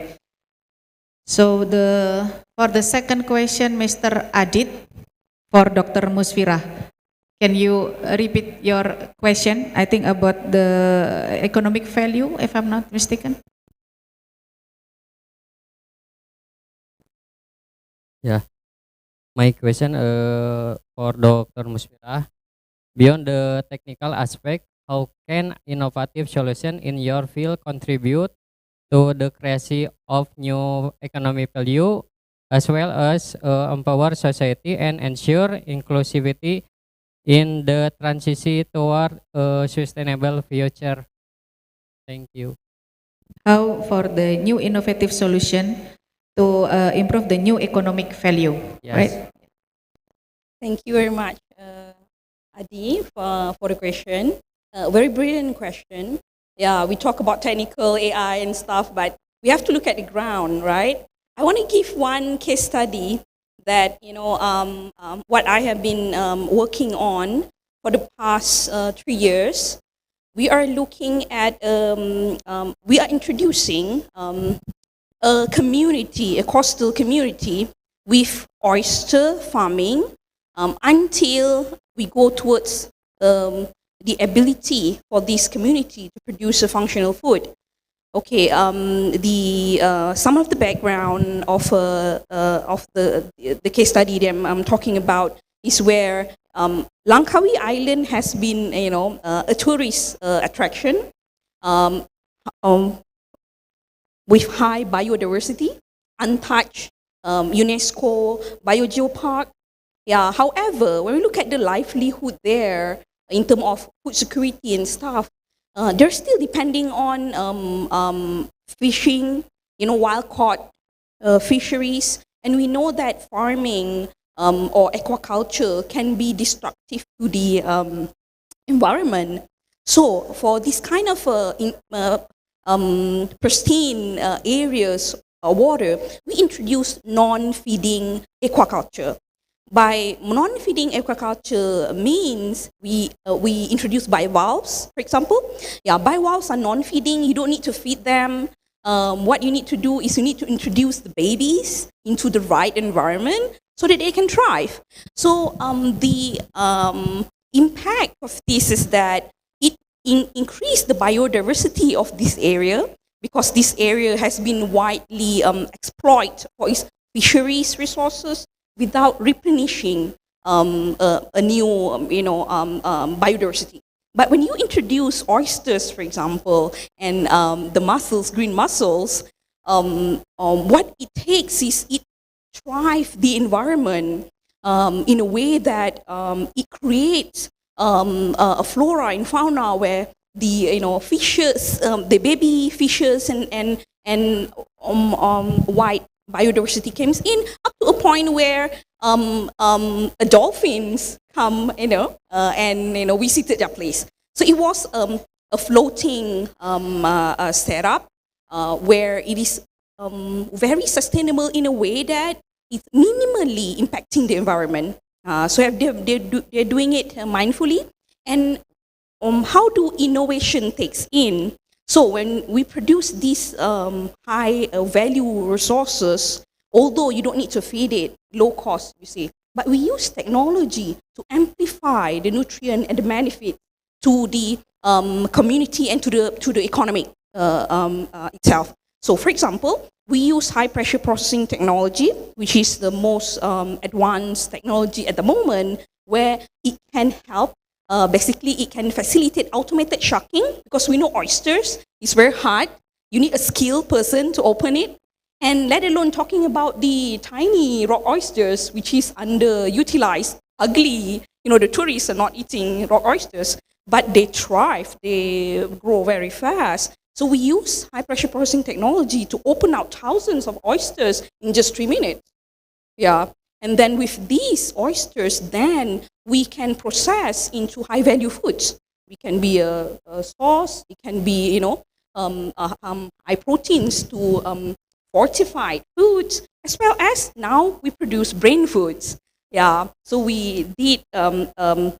So for the second question, Mr. Adit, for Dr. Musfira, can you repeat your question? I think about the economic value, if I'm not mistaken. Yeah, my question for Dr. Musfira, beyond the technical aspect, how can innovative solution in your field contribute to the creation of new economic value as well as empower society and ensure inclusivity in the transition toward a sustainable future? Thank you. How for the new innovative solution to improve the new economic value, Yes. right? Thank you very much, Adi, for the question. Very brilliant question. Yeah, we talk about technical AI and stuff, but we have to look at the ground, right? I want to give one case study that, what I have been working on for the past 3 years. We are looking at, we are introducing a community, a coastal community with oyster farming until we go towards the ability for this community to produce a functional food. Okay, some of the background of the case study that I'm talking about is where Langkawi Island has been, a tourist attraction with high biodiversity, untouched UNESCO biogeopark. Yeah. However, when we look at the livelihood there in terms of food security and stuff, they're still depending on fishing, wild caught fisheries, and we know that farming or aquaculture can be destructive to the environment. So for this kind of pristine areas water, we introduce non-feeding aquaculture. by non-feeding aquaculture means we introduce bivalves, for example. Yeah, bivalves are non-feeding. You don't need to feed them. What you need to do is you need to introduce the babies into the right environment so that they can thrive. So the impact of this is that it increased the biodiversity of this area, because this area has been widely exploited for its fisheries resources without replenishing a new biodiversity. But when you introduce oysters, for example, and the mussels, green mussels, what it takes is it thrives the environment in a way that it creates a flora and fauna where the fishes, the baby fishes and white biodiversity comes in, up to a point where dolphins come, and visited that place. So it was a floating setup where it is very sustainable in a way that it's minimally impacting the environment. So they're doing it mindfully. And how do innovation takes in? So when we produce these high value resources, although you don't need to feed it, low cost, you see, but we use technology to amplify the nutrient and the benefit to the community and to the economy itself. So for example, we use high pressure processing technology, which is the most advanced technology at the moment, where it can help. Basically, it can facilitate automated shucking, because we know oysters is very hard. You need a skilled person to open it. And let alone talking about the tiny rock oysters, which is underutilized, ugly. The tourists are not eating rock oysters, but they thrive, they grow very fast. So we use high pressure processing technology to open out thousands of oysters in just 3 minutes. Yeah. And then with these oysters, then we can process into high value foods. It can be a sauce, it can be, high proteins to fortified foods, as well as now we produce brain foods. Yeah, so we did a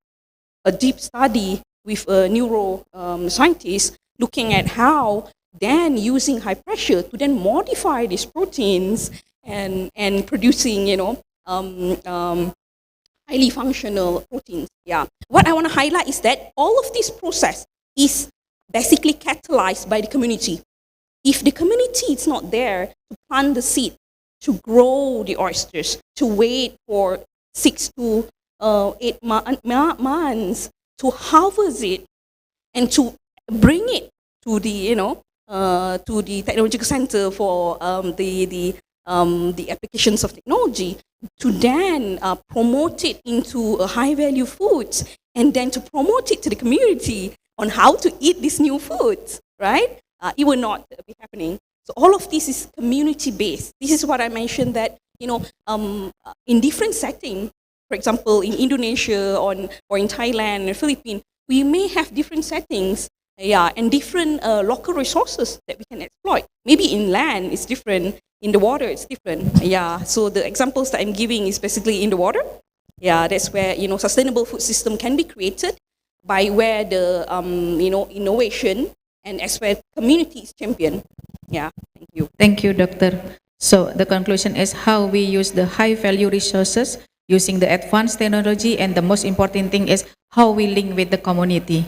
deep study with a neuro scientist looking at how then using high pressure to then modify these proteins and producing, highly functional proteins. Yeah. What I want to highlight is that all of this process is basically catalyzed by the community. If the community is not there to plant the seed, to grow the oysters, to wait for 6 to 8 months to harvest it, and to bring it to the to the technological center for the applications of technology, to then promote it into high value foods, and then to promote it to the community on how to eat these new foods, right? It will not be happening. So all of this is community based. This is what I mentioned, that in different settings, for example, in Indonesia or in Thailand and Philippines, we may have different settings, and different local resources that we can exploit. Maybe in land it's different, in the water it's different. So the examples that I'm giving is basically in the water. That's where sustainable food system can be created, by where the innovation and as where community is championed. Thank you. Thank you, Doctor. So the conclusion is how we use the high value resources using the advanced technology, and the most important thing is how we link with the community.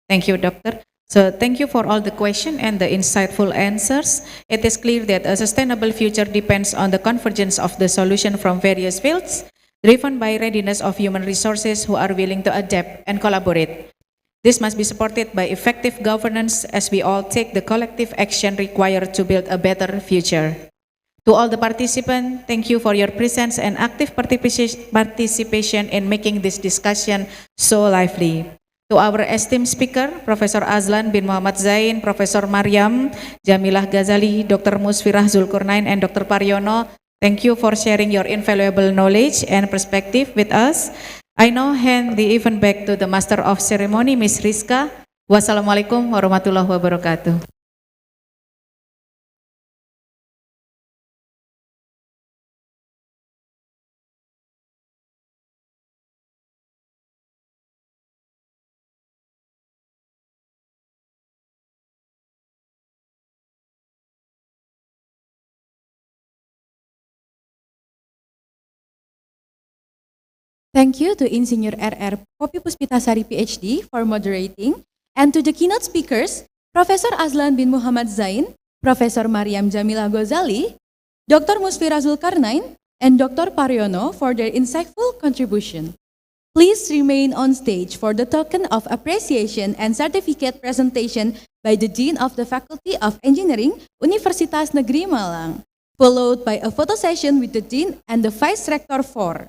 Thank you, Doctor. So thank you for all the questions and the insightful answers. It is clear that a sustainable future depends on the convergence of the solution from various fields, driven by readiness of human resources who are willing to adapt and collaborate. This must be supported by effective governance as we all take the collective action required to build a better future. To all the participants, thank you for your presence and active participation in making this discussion so lively. To our esteemed speaker, Professor Azlan bin Muhammad Zain, Professor Mariam, Jamilah Ghazali, Dr. Musfirah Zulkarnain, and Dr. Paryono, thank you for sharing your invaluable knowledge and perspective with us. I now hand the event back to the Master of Ceremony, Ms. Rizka. Wassalamualaikum warahmatullahi wabarakatuh. Thank you to Insinyur RR Poppy Puspitasari PhD for moderating, and to the keynote speakers, Profesor Azlan bin Muhammad Zain, Profesor Mariam Jamila Ghazali, Dr. Musfira Zulkarnain, and Dr. Paryono for their insightful contribution. Please remain on stage for the token of appreciation and certificate presentation by the Dean of the Faculty of Engineering, Universitas Negeri Malang, followed by a photo session with the Dean and the Vice Rector 4.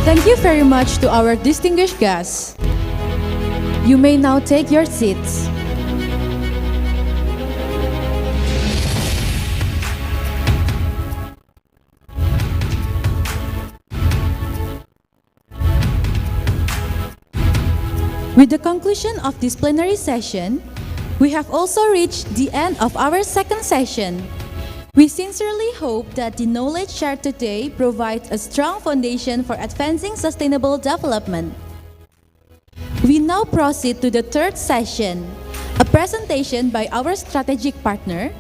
Thank you very much to our distinguished guests. You may now take your seats. With the conclusion of this plenary session, we have also reached the end of our second session. We sincerely hope that the knowledge shared today provides a strong foundation for advancing sustainable development. We now proceed to the third session, a presentation by our strategic partner.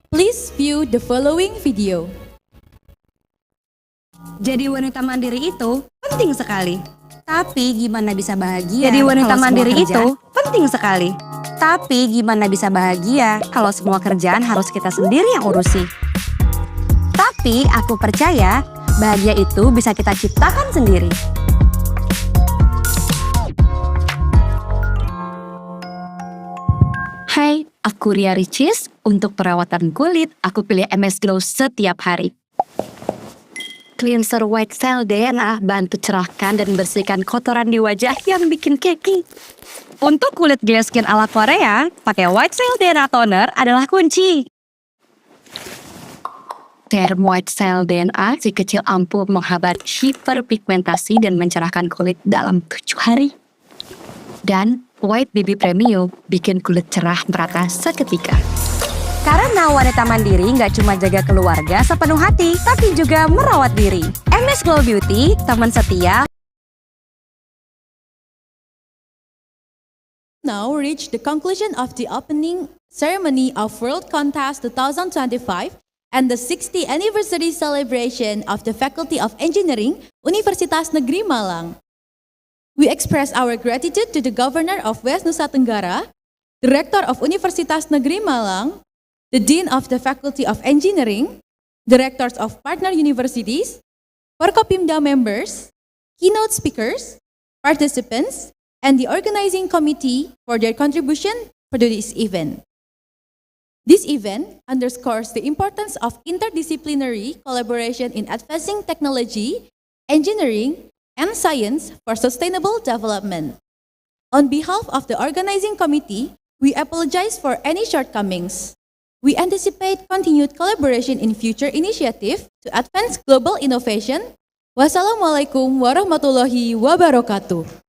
Please view the following video. Jadi wanita mandiri itu penting sekali. Tapi gimana bisa bahagia? Jadi wanita mandiri itu penting sekali. Tapi gimana bisa bahagia kalau semua kerjaan harus kita sendiri yang urusi? Tapi aku percaya bahagia itu bisa kita ciptakan sendiri. Hai, aku Ria Ricis. Untuk perawatan kulit, aku pilih MS Glow setiap hari. Cleanser White Cell DNA bantu cerahkan dan bersihkan kotoran di wajah yang bikin keki. Untuk kulit glowing skin ala Korea, pakai White Cell DNA Toner adalah kunci. Serum White Cell DNA si kecil ampuh menghambat hiperpigmentasi dan mencerahkan kulit dalam 7 hari. Dan White BB Premium bikin kulit cerah merata seketika. Karena wanita mandiri nggak cuma jaga keluarga sepenuh hati, tapi juga merawat diri. MS Glow Beauty, teman setia. Now reach the conclusion of the opening ceremony of World CONTES 2025 and the 60th anniversary celebration of the Faculty of Engineering, Universitas Negeri Malang. We express our gratitude to the Governor of West Nusa Tenggara, Director of Universitas Negeri Malang, the Dean of the Faculty of Engineering, Directors of Partner Universities, Forkopimda members, keynote speakers, participants, and the organizing committee for their contribution for this event. This event underscores the importance of interdisciplinary collaboration in advancing technology, engineering, and science for sustainable development. On behalf of the organizing committee, we apologize for any shortcomings. We anticipate continued collaboration in future initiatives to advance global innovation. Wassalamualaikum warahmatullahi wabarakatuh.